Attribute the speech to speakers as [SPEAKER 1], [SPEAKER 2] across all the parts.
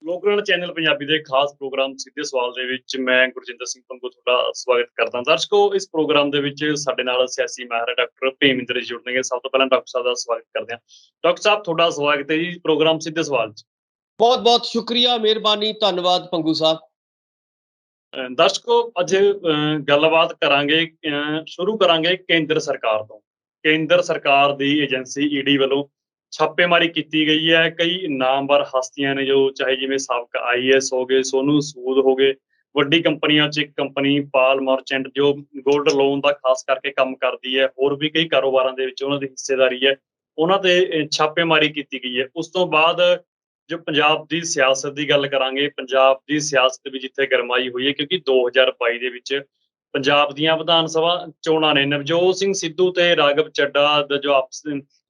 [SPEAKER 1] Local channel Punjabi ਦੇ ਖਾਸ programme ਸਿੱਧੇ ਸਵਾਲ ਦੇ ਵਿੱਚ ਮੈਂ ਗੁਰਜਿੰਦਰ ਸਿੰਘ ਪੰਗੂ ਤੁਹਾਡਾ ਸਵਾਗਤ ਕਰਦਾ। ਦਰਸ਼ਕੋ, ਇਸ ਪ੍ਰੋਗਰਾਮ ਦੇ ਵਿੱਚ ਸਾਡੇ ਨਾਲ ਸਿਆਸੀ ਮਾਹਿਰ ਡਾਕਟਰ ਭੀਮਿੰਦਰ ਜੀ ਜੁੜਨਗੇ। ਸਭ ਤੋਂ ਪਹਿਲਾਂ ਡਾਕਟਰ ਸਾਹਿਬ ਦਾ ਸਵਾਗਤ ਕਰਦੇ ਹਾਂ। ਡਾਕਟਰ ਸਾਹਿਬ, ਤੁਹਾਡਾ ਸਵਾਗਤ ਹੈ ਜੀ ਪ੍ਰੋਗਰਾਮ ਸਿੱਧੇ ਸਵਾਲ 'ਚ।
[SPEAKER 2] ਬਹੁਤ ਬਹੁਤ ਸ਼ੁਕਰੀਆ, ਮਿਹਰਬਾਨੀ, ਧੰਨਵਾਦ ਪੰਗੂ ਸਾਹਿਬ।
[SPEAKER 1] ਦਰਸ਼ਕੋ, ਅੱਜ ਗੱਲਬਾਤ ਕਰਾਂਗੇ, ਸ਼ੁਰੂ ਕਰਾਂਗੇ ਕੇਂਦਰ ਸਰਕਾਰ ਤੋਂ। ਕੇਂਦਰ ਸਰਕਾਰ ਦੀ ਏਜੰਸੀ ਈਡੀ ਵੱਲੋਂ ਛਾਪੇਮਾਰੀ ਕੀਤੀ ਗਈ ਹੈ। ਕਈ ਨਾਮਵਰ ਹਸਤੀਆਂ ਨੇ, ਜੋ ਚਾਹੇ ਜਿਵੇਂ ਸਾਬਕਾ ਆਈਐਸ ਹੋ ਗਏ, ਸੋਨੂ ਸੂਦ ਹੋ ਗਏ, ਵੱਡੀ ਕੰਪਨੀਆਂ 'ਚ ਇੱਕ ਕੰਪਨੀ ਪਾਲ ਮਰਚੈਂਟ ਜੋ ਗੋਲਡ ਲੋਨ ਦਾ ਖਾਸ ਕਰਕੇ ਕੰਮ ਕਰਦੀ ਹੈ, ਹੋਰ ਵੀ ਕਈ ਕਾਰੋਬਾਰਾਂ ਦੇ ਵਿੱਚ ਉਹਨਾਂ ਦੀ ਹਿੱਸੇਦਾਰੀ ਹੈ, ਉਹਨਾਂ ਤੇ ਛਾਪੇਮਾਰੀ ਕੀਤੀ ਗਈ ਹੈ। ਉਸ ਤੋਂ ਬਾਅਦ ਜੋ ਪੰਜਾਬ ਦੀ ਸਿਆਸਤ ਦੀ ਗੱਲ ਕਰਾਂਗੇ, ਪੰਜਾਬ ਦੀ ਸਿਆਸਤ ਵੀ ਜਿੱਥੇ ਗਰਮਾਈ ਹੋਈ ਹੈ, ਕਿਉਂਕਿ 2022 ਦੇ ਵਿੱਚ ਪੰਜਾਬ ਦੀਆਂ ਵਿਧਾਨ ਸਭਾ ਚੋਣਾਂ ਨੇ। ਨਵਜੋਤ ਸਿੰਘ ਸਿੱਧੂ ਤੇ ਰਾਘਵ ਚੱਡਾ ਦਾ ਜੋ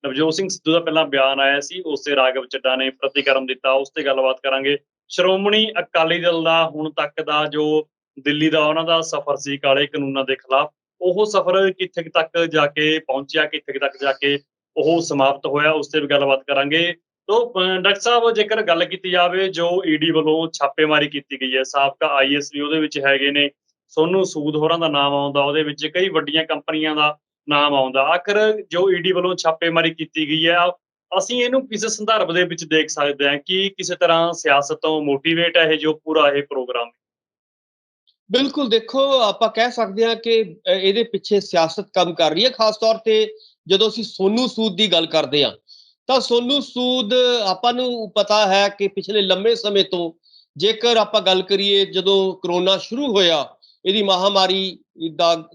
[SPEAKER 1] ਨਵਜੋਤ ਸਿੰਘ ਸਿੱਧੂ ਦਾ ਪਹਿਲਾਂ ਬਿਆਨ ਆਇਆ ਸੀ, ਉਸ ਤੇ ਰਾਘਵ ਚੱਡਾ ਨੇ ਪ੍ਰਤੀਕਰਮ ਦਿੱਤਾ, ਉਸ ਤੇ ਗੱਲਬਾਤ ਕਰਾਂਗੇ। ਸ਼੍ਰੋਮਣੀ ਅਕਾਲੀ ਦਲ ਦਾ ਹੁਣ ਤੱਕ ਦਾ ਜੋ ਦਿੱਲੀ ਦਾ ਉਹਨਾਂ ਦਾ ਸਫ਼ਰ ਸੀ ਕਾਲੇ ਕਾਨੂੰਨਾਂ ਦੇ ਖਿਲਾਫ, ਉਹ ਸਫ਼ਰ ਕਿੱਥੇ ਤੱਕ ਜਾ ਕੇ ਪਹੁੰਚਿਆ, ਕਿੱਥੇ ਤੱਕ ਜਾ ਕੇ ਉਹ ਸਮਾਪਤ ਹੋਇਆ, ਉਸ ਤੇ ਵੀ ਗੱਲਬਾਤ ਕਰਾਂਗੇ। ਤੋ ਡਾਕਟਰ ਸਾਹਿਬ, ਜੇਕਰ ਗੱਲ ਕੀਤੀ ਜਾਵੇ ਜੋ ਈਡੀ ਵੱਲੋਂ ਛਾਪੇਮਾਰੀ ਕੀਤੀ ਗਈ ਹੈ, ਸਾਬਕਾ ਆਈਐਸ ਵੀ ਉਹਦੇ ਵਿੱਚ ਹੈਗੇ ਨੇ, ਸੋਨੂ ਸੂਦ ਹੋਰਾਂ ਦਾ ਨਾਮ ਆਉਂਦਾ ਉਹਦੇ ਵਿੱਚ, ਕਈ ਵੱਡੀਆਂ ਕੰਪਨੀਆਂ ਦਾ ਨਾਮ ਆਉਂਦਾ। ਆਖਰ ਜੋ ਈਡੀ ਵੱਲੋਂ ਛਾਪੇਮਾਰੀ ਕੀਤੀ ਗਈ ਹੈ, ਅਸੀਂ ਇਹਨੂੰ ਕਿਸ ਸੰਦਰਭ ਦੇ ਵਿੱਚ ਦੇਖ ਸਕਦੇ ਹਾਂ ਕਿ ਕਿਸੇ ਤਰ੍ਹਾਂ ਸਿਆਸਤ ਤੋਂ ਮੋਟੀਵੇਟ ਹੈ ਇਹ ਜੋ ਪੂਰਾ ਇਹ ਪ੍ਰੋਗਰਾਮ?
[SPEAKER 2] ਬਿਲਕੁਲ, ਦੇਖੋ, ਆਪਾਂ ਕਹਿ ਸਕਦੇ ਹਾਂ ਕਿ ਇਹਦੇ ਪਿੱਛੇ ਸਿਆਸਤ ਕੰਮ ਕਰ ਰਹੀ ਹੈ। ਖਾਸ ਤੌਰ ਤੇ ਜਦੋਂ ਅਸੀਂ ਸੋਨੂ ਸੂਦ ਦੀ ਗੱਲ ਕਰਦੇ ਹਾਂ ਤਾਂ ਸੋਨੂ ਸੂਦ, ਆਪਾਂ ਨੂੰ ਪਤਾ ਹੈ ਕਿ ਪਿਛਲੇ ਲੰਮੇ ਸਮੇਂ ਤੋਂ, ਜੇਕਰ ਆਪਾਂ ਗੱਲ ਕਰੀਏ ਜਦੋਂ ਕਰੋਨਾ ਸ਼ੁਰੂ ਹੋਇਆ, ਇਹਦੀ ਮਹਾਮਾਰੀ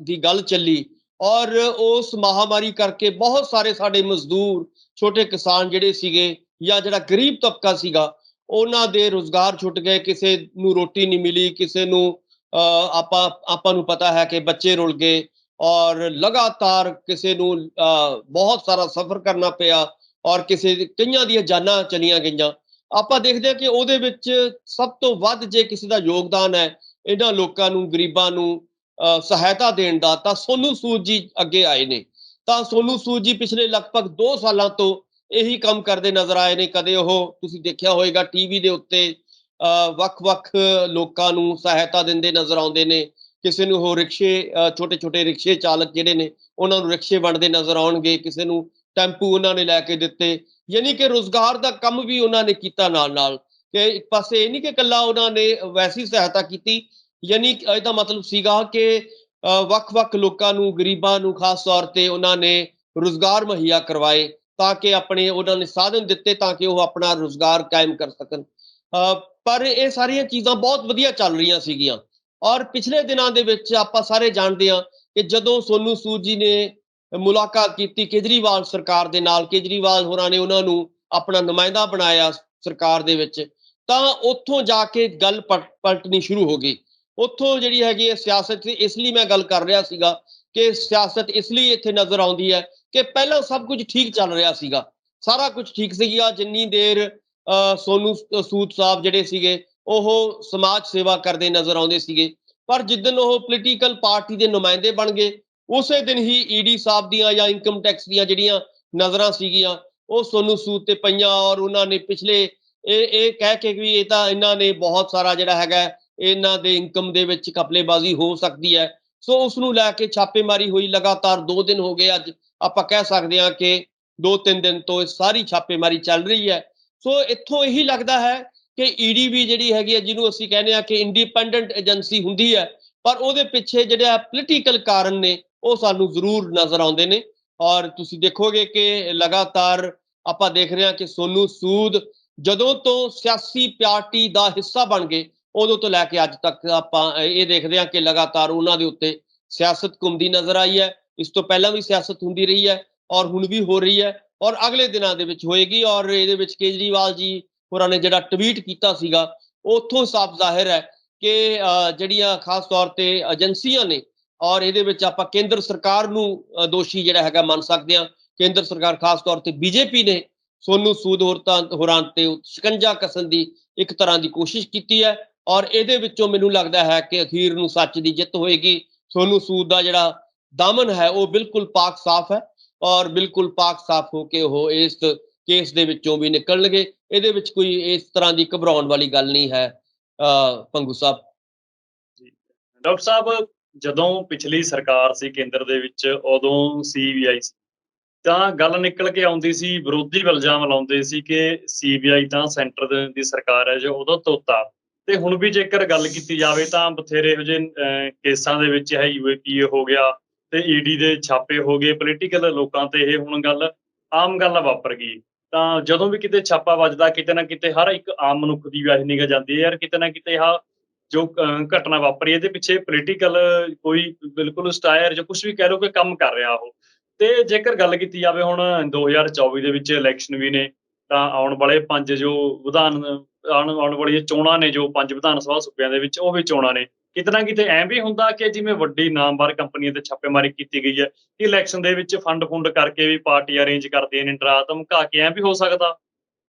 [SPEAKER 2] ਦੀ ਗੱਲ ਚੱਲੀ, ਔਰ ਉਸ ਮਹਾਮਾਰੀ ਕਰਕੇ ਬਹੁਤ ਸਾਰੇ ਸਾਡੇ ਮਜ਼ਦੂਰ, ਛੋਟੇ ਕਿਸਾਨ ਜਿਹੜੇ ਸੀਗੇ, ਜਾਂ ਜਿਹੜਾ ਗਰੀਬ ਤਬਕਾ ਸੀਗਾ, ਉਹਨਾਂ ਦੇ ਰੁਜ਼ਗਾਰ ਛੁੱਟ ਗਏ, ਕਿਸੇ ਨੂੰ ਰੋਟੀ ਨਹੀਂ ਮਿਲੀ, ਕਿਸੇ ਨੂੰ ਆਪਾਂ ਨੂੰ ਪਤਾ ਹੈ ਕਿ ਬੱਚੇ ਰੁਲ ਗਏ, ਔਰ ਲਗਾਤਾਰ ਕਿਸੇ ਨੂੰ ਬਹੁਤ ਸਾਰਾ ਸਫ਼ਰ ਕਰਨਾ ਪਿਆ, ਔਰ ਕਈਆਂ ਦੀਆਂ ਜਾਨਾਂ ਚਲੀਆਂ ਗਈਆਂ। ਆਪਾਂ ਦੇਖਦੇ ਹਾਂ ਕਿ ਉਹਦੇ ਵਿੱਚ ਸਭ ਤੋਂ ਵੱਧ ਜੇ ਕਿਸੇ ਦਾ ਯੋਗਦਾਨ ਹੈ ਇਹਨਾਂ ਲੋਕਾਂ ਨੂੰ, ਗਰੀਬਾਂ ਨੂੰ ਸਹਾਇਤਾ ਦੇਣ ਦਾ, ਤਾਂ ਸੋਨੂ ਸੂਦ ਜੀ ਅੱਗੇ ਆਏ ਨੇ। ਤਾਂ ਸੋਨੂ ਸੂਦ ਜੀ ਪਿਛਲੇ ਲਗਭਗ 2 ਸਾਲਾਂ ਤੋਂ ਇਹੀ ਕੰਮ ਕਰਦੇ ਨਜ਼ਰ ਆਏ ਨੇ। ਕਦੇ ਉਹ, ਤੁਸੀਂ ਦੇਖਿਆ ਹੋਏਗਾ ਟੀਵੀ ਦੇ ਉੱਤੇ ਵੱਖ-ਵੱਖ ਲੋਕਾਂ ਨੂੰ ਸਹਾਇਤਾ ਦਿੰਦੇ ਨਜ਼ਰ ਆਉਂਦੇ ਨੇ। ਕਿਸੇ ਨੂੰ ਉਹ ਰਿਕਸ਼ੇ, ਛੋਟੇ-ਛੋਟੇ ਰਿਕਸ਼ੇ ਚਾਲਕ ਜਿਹੜੇ ਨੇ, ਉਹਨਾਂ ਨੂੰ ਰਿਕਸ਼ੇ ਵੰਡਦੇ ਨਜ਼ਰ ਆਉਣਗੇ, ਕਿਸੇ ਨੂੰ ਟੈਂਪੂ ਉਹਨਾਂ ਨੇ ਲੈ ਕੇ ਦਿੱਤੇ। ਯਾਨੀ ਕਿ ਰੁਜ਼ਗਾਰ ਦਾ ਕੰਮ ਵੀ ਉਹਨਾਂ ਨੇ ਕੀਤਾ ਨਾਲ-ਨਾਲ, ਕਿ ਇੱਕ ਪਾਸੇ ਇਹ ਨਹੀਂ ਕਿ ਇਕੱਲਾ ਉਹਨਾਂ ਨੇ ਵੈਸੀ ਸਹਾਇਤਾ ਕੀਤੀ, ਯਾਨੀ ਇਹਦਾ ਮਤਲਬ ਸੀਗਾ ਕਿ ਵੱਖ-ਵੱਖ ਲੋਕਾਂ ਨੂੰ, ਗਰੀਬਾਂ ਨੂੰ ਖਾਸ ਤੌਰ ਤੇ ਉਹਨਾਂ ਨੇ ਰੁਜ਼ਗਾਰ ਮੁਹੱਈਆ ਕਰਵਾਏ, ਤਾਂ ਕਿ ਆਪਣੇ ਉਹਨਾਂ ਨੇ ਸਾਧਨ ਦਿੱਤੇ ਤਾਂ ਕਿ ਉਹ ਆਪਣਾ ਰੁਜ਼ਗਾਰ ਕਾਇਮ ਕਰ ਸਕਣ। ਪਰ ਇਹ ਸਾਰੀਆਂ ਚੀਜ਼ਾਂ ਬਹੁਤ ਵਧੀਆ ਚੱਲ ਰਹੀਆਂ ਸੀਗੀਆਂ। ਔਰ ਪਿਛਲੇ ਦਿਨਾਂ ਦੇ ਵਿੱਚ ਆਪਾਂ ਸਾਰੇ ਜਾਣਦੇ ਹਾਂ ਕਿ ਜਦੋਂ ਸੋਨੂ ਸੂਦ ਜੀ ਨੇ ਮੁਲਾਕਾਤ ਕੀਤੀ ਕੇਜਰੀਵਾਲ ਸਰਕਾਰ ਦੇ ਨਾਲ, ਕੇਜਰੀਵਾਲ ਹੋਰਾਂ ਨੇ ਉਹਨਾਂ ਨੂੰ ਆਪਣਾ ਨੁਮਾਇੰਦਾ ਬਣਾਇਆ ਸਰਕਾਰ ਦੇ ਵਿੱਚ, ਤਾਂ ਉੱਥੋਂ ਜਾ ਕੇ ਗੱਲ ਪਲਟਣੀ ਸ਼ੁਰੂ ਹੋ ਗਈ। ਉੱਥੋਂ ਜਿਹੜੀ ਹੈਗੀ ਹੈ ਸਿਆਸਤ, ਇਸ ਲਈ ਮੈਂ ਗੱਲ ਕਰ ਰਿਹਾ ਸੀਗਾ ਕਿ ਸਿਆਸਤ ਇਸ ਲਈ ਇੱਥੇ ਨਜ਼ਰ ਆਉਂਦੀ ਹੈ ਕਿ ਪਹਿਲਾਂ ਸਭ ਕੁਝ ਠੀਕ ਚੱਲ ਰਿਹਾ ਸੀਗਾ, ਸਾਰਾ ਕੁਝ ਠੀਕ ਸੀਗਾ ਜਿੰਨੀ ਦੇਰ ਸੋਨੂ ਸੂਦ ਸਾਹਿਬ ਜਿਹੜੇ ਸੀਗੇ ਉਹ ਸਮਾਜ ਸੇਵਾ ਕਰਦੇ ਨਜ਼ਰ ਆਉਂਦੇ ਸੀਗੇ। ਪਰ ਜਿੱਦਣ ਉਹ ਪੋਲੀਟੀਕਲ ਪਾਰਟੀ ਦੇ ਨੁਮਾਇੰਦੇ ਬਣ ਗਏ, ਉਸੇ ਦਿਨ ਹੀ ਈਡੀ ਸਾਹਿਬ ਦੀਆਂ ਜਾਂ ਇਨਕਮ ਟੈਕਸ ਦੀਆਂ ਜਿਹੜੀਆਂ ਨਜ਼ਰਾਂ ਸੀਗੀਆਂ ਉਹ ਸੋਨੂ ਸੂਦ ਤੇ ਪਈਆਂ, ਔਰ ਉਹਨਾਂ ਨੇ ਪਿਛਲੇ ਇਹ ਕਹਿ ਕੇ ਵੀ ਇਹ ਤਾਂ ਇਹਨਾਂ ਨੇ ਬਹੁਤ ਸਾਰਾ ਜਿਹੜਾ ਹੈਗਾ ਇਹਨਾਂ ਦੇ ਇਨਕਮ ਦੇ ਵਿੱਚ ਘਪਲੇਬਾਜ਼ੀ ਹੋ ਸਕਦੀ ਹੈ, ਸੋ ਉਸ ਨੂੰ ਲੈ ਕੇ ਛਾਪੇਮਾਰੀ ਹੋਈ। ਲਗਾਤਾਰ 2 ਦਿਨ ਹੋ ਗਏ, ਅੱਜ ਆਪਾਂ ਕਹਿ ਸਕਦੇ ਹਾਂ ਕਿ 2-3 ਦਿਨ ਤੋਂ ਇਹ ਸਾਰੀ ਛਾਪੇਮਾਰੀ ਚੱਲ ਰਹੀ ਹੈ। ਸੋ ਇੱਥੋਂ ਇਹੀ ਲੱਗਦਾ ਹੈ ਕਿ ਈਡੀ ਵੀ ਜਿਹੜੀ ਹੈਗੀ ਹੈ, ਜਿਹਨੂੰ ਅਸੀਂ ਕਹਿੰਦੇ ਹਾਂ ਕਿ ਇੰਡੀਪੈਂਡੈਂਟ ਏਜੰਸੀ ਹੁੰਦੀ ਹੈ, ਪਰ ਉਹਦੇ ਪਿੱਛੇ ਜਿਹੜੇ ਪੋਲੀਟੀਕਲ ਕਾਰਨ ਨੇ ਉਹ ਸਾਨੂੰ ਜ਼ਰੂਰ ਨਜ਼ਰ ਆਉਂਦੇ ਨੇ। ਔਰ ਤੁਸੀਂ ਦੇਖੋਗੇ ਕਿ ਲਗਾਤਾਰ ਆਪਾਂ ਦੇਖ ਰਹੇ ਹਾਂ ਕਿ ਸੋਨੂ ਸੂਦ ਜਦੋਂ ਤੋਂ ਸਿਆਸੀ ਪਾਰਟੀ ਦਾ ਹਿੱਸਾ ਬਣ ਗਏ, ਉਦੋਂ ਤੋਂ ਲੈ ਕੇ ਅੱਜ ਤੱਕ ਆਪਾਂ ਇਹ ਦੇਖਦੇ ਹਾਂ ਕਿ ਲਗਾਤਾਰ ਉਹਨਾਂ ਦੇ ਉੱਤੇ ਸਿਆਸਤ ਘੁੰਮਦੀ ਨਜ਼ਰ ਆਈ ਹੈ। ਇਸ ਤੋਂ ਪਹਿਲਾਂ ਵੀ ਸਿਆਸਤ ਹੁੰਦੀ ਰਹੀ ਹੈ, ਔਰ ਹੁਣ ਵੀ ਹੋ ਰਹੀ ਹੈ, ਔਰ ਅਗਲੇ ਦਿਨਾਂ ਦੇ ਵਿੱਚ ਹੋਏਗੀ। ਔਰ ਇਹਦੇ ਵਿੱਚ ਕੇਜਰੀਵਾਲ ਜੀ ਹੋਰਾਂ ਨੇ ਜਿਹੜਾ ਟਵੀਟ ਕੀਤਾ ਸੀਗਾ, ਉੱਥੋਂ ਸਾਫ਼ ਜ਼ਾਹਿਰ ਹੈ ਕਿ ਜਿਹੜੀਆਂ ਖਾਸ ਤੌਰ ਤੇ ਏਜੰਸੀਆਂ ਨੇ, ਔਰ ਇਹਦੇ ਵਿੱਚ ਆਪਾਂ ਕੇਂਦਰ ਸਰਕਾਰ ਨੂੰ ਦੋਸ਼ੀ ਜਿਹੜਾ ਹੈਗਾ ਮੰਨ ਸਕਦੇ ਹਾਂ। ਕੇਂਦਰ ਸਰਕਾਰ ਖਾਸ ਤੌਰ ਤੇ ਬੀਜੇਪੀ ਨੇ ਸੋਨੂ ਸੂਦ ਹੋਰਾਂ ਤੇ ਸ਼ਿਕੰਜਾ ਕਸਣ ਦੀ ਇੱਕ ਤਰ੍ਹਾਂ ਦੀ ਕੋਸ਼ਿਸ਼ ਕੀਤੀ ਹੈ, ਔਰ ਇਹਦੇ ਵਿੱਚੋਂ ਮੈਨੂੰ ਲੱਗਦਾ ਹੈ ਕਿ ਅਖੀਰ ਨੂੰ ਸੱਚ ਦੀ ਜਿੱਤ ਹੋਏਗੀ। ਸੋਨੂ ਸੂਦ ਦਾ ਜਿਹੜਾ ਦਾਮਨ ਹੈ ਉਹ ਬਿਲਕੁਲ ਪਾਕ ਸਾਫ਼ ਹੈ, ਔਰ ਬਿਲਕੁਲ ਪਾਕ ਸਾਫ਼ ਹੋ ਕੇ ਉਹ ਇਸ ਕੇਸ ਦੇ ਵਿੱਚੋਂ ਵੀ ਨਿਕਲਣਗੇ। ਇਹਦੇ ਵਿੱਚ ਕੋਈ ਇਸ ਤਰ੍ਹਾਂ ਦੀ ਘਬਰਾਉਣ ਵਾਲੀ ਗੱਲ ਨਹੀਂ ਹੈ ਪੰਗੂ ਸਾਹਿਬ।
[SPEAKER 1] ਜੀ। ਡਾਕਟਰ ਸਾਹਿਬ, ਜਦੋਂ ਪਿਛਲੀ ਸਰਕਾਰ ਸੀ ਕੇਂਦਰ ਦੇ ਵਿੱਚ, ਉਦੋਂ ਸੀਬੀਆਈ ਸੀ, ਤਾਂ ਗੱਲ ਨਿਕਲ ਕੇ ਆਉਂਦੀ ਸੀ, ਵਿਰੋਧੀ ਇਲਜ਼ਾਮ ਲਾਉਂਦੇ ਸੀ ਕਿ ਸੀਬੀਆਈ ਤਾਂ ਸੈਂਟਰ ਦੀ ਸਰਕਾਰ ਹੈ ਜੋ ਉਹਦਾ ਤੋਤਾ। ਤੇ ਹੁਣ ਵੀ ਜੇਕਰ ਗੱਲ ਕੀਤੀ ਜਾਵੇ ਤਾਂ ਬਥੇਰੇ ਇਹੋ ਜਿਹੇ ਕੇਸਾਂ ਦੇ ਵਿੱਚ ਹੈ, ਯੂਏਪੀਏ ਹੋ ਗਿਆ ਤੇ ਈਡੀ ਦੇ ਛਾਪੇ ਹੋ ਗਏ, ਪੋਲੀਟੀਕਲ ਲੋਕਾਂ ਤੇ ਇਹ ਹੁਣ ਗੱਲ ਆਮ ਗੱਲ ਵਾਪਰ ਗਈ। ਤਾਂ ਜਦੋਂ ਵੀ ਕਿਤੇ ਛਾਪਾ ਵੱਜਦਾ, ਕਿਤੇ ਨਾ ਕਿਤੇ ਹਰ ਇੱਕ ਆਮ ਮਨੁੱਖ ਦੀ ਵੀ ਨਿਗਾਹ ਜਾਂਦੀ ਹੈ, ਯਾਰ ਕਿਤੇ ਨਾ ਕਿਤੇ ਆਹ ਜੋ ਘਟਨਾ ਵਾਪਰੀ ਇਹਦੇ ਪਿੱਛੇ ਪੋਲੀਟੀਕਲ ਕੋਈ ਬਿਲਕੁਲ ਸਟਾਇਰ ਜਾਂ ਕੁਛ ਵੀ ਕਹਿ ਲਓ ਕਿ ਕੰਮ ਕਰ ਰਿਹਾ ਉਹ। ਤੇ ਜੇਕਰ ਗੱਲ ਕੀਤੀ ਜਾਵੇ ਹੁਣ 2024 ਦੇ ਵਿੱਚ ਇਲੈਕਸ਼ਨ ਵੀ ਨੇ, ਤਾਂ ਆਉਣ ਵਾਲੇ 5 ਜੋ ਆਉਣ ਵਾਲੀਆਂ ਚੋਣਾਂ ਨੇ, ਜੋ 5 ਵਿਧਾਨ ਸਭਾ ਸੂਬਿਆਂ ਦੇ ਵਿੱਚ ਉਹ ਵੀ ਚੋਣਾਂ ਨੇ। ਕਿਤੇ ਨਾ ਕਿਤੇ ਐਂ ਵੀ ਹੁੰਦਾ ਕਿ ਜਿਵੇਂ ਵੱਡੀ ਨਾਮਵਰ ਕੰਪਨੀਆਂ ਤੇ ਛਾਪੇਮਾਰੀ ਕੀਤੀ ਗਈ ਹੈ, ਕਿ ਇਲੈਕਸ਼ਨ ਦੇ ਵਿੱਚ ਫੰਡ ਕਰਕੇ ਵੀ ਪਾਰਟੀ ਅਰੇਂਜ ਕਰਦੀਆਂ ਨੇ, ਡਰਾ ਧਮਕਾ ਕੇ, ਐਂ ਵੀ ਹੋ ਸਕਦਾ?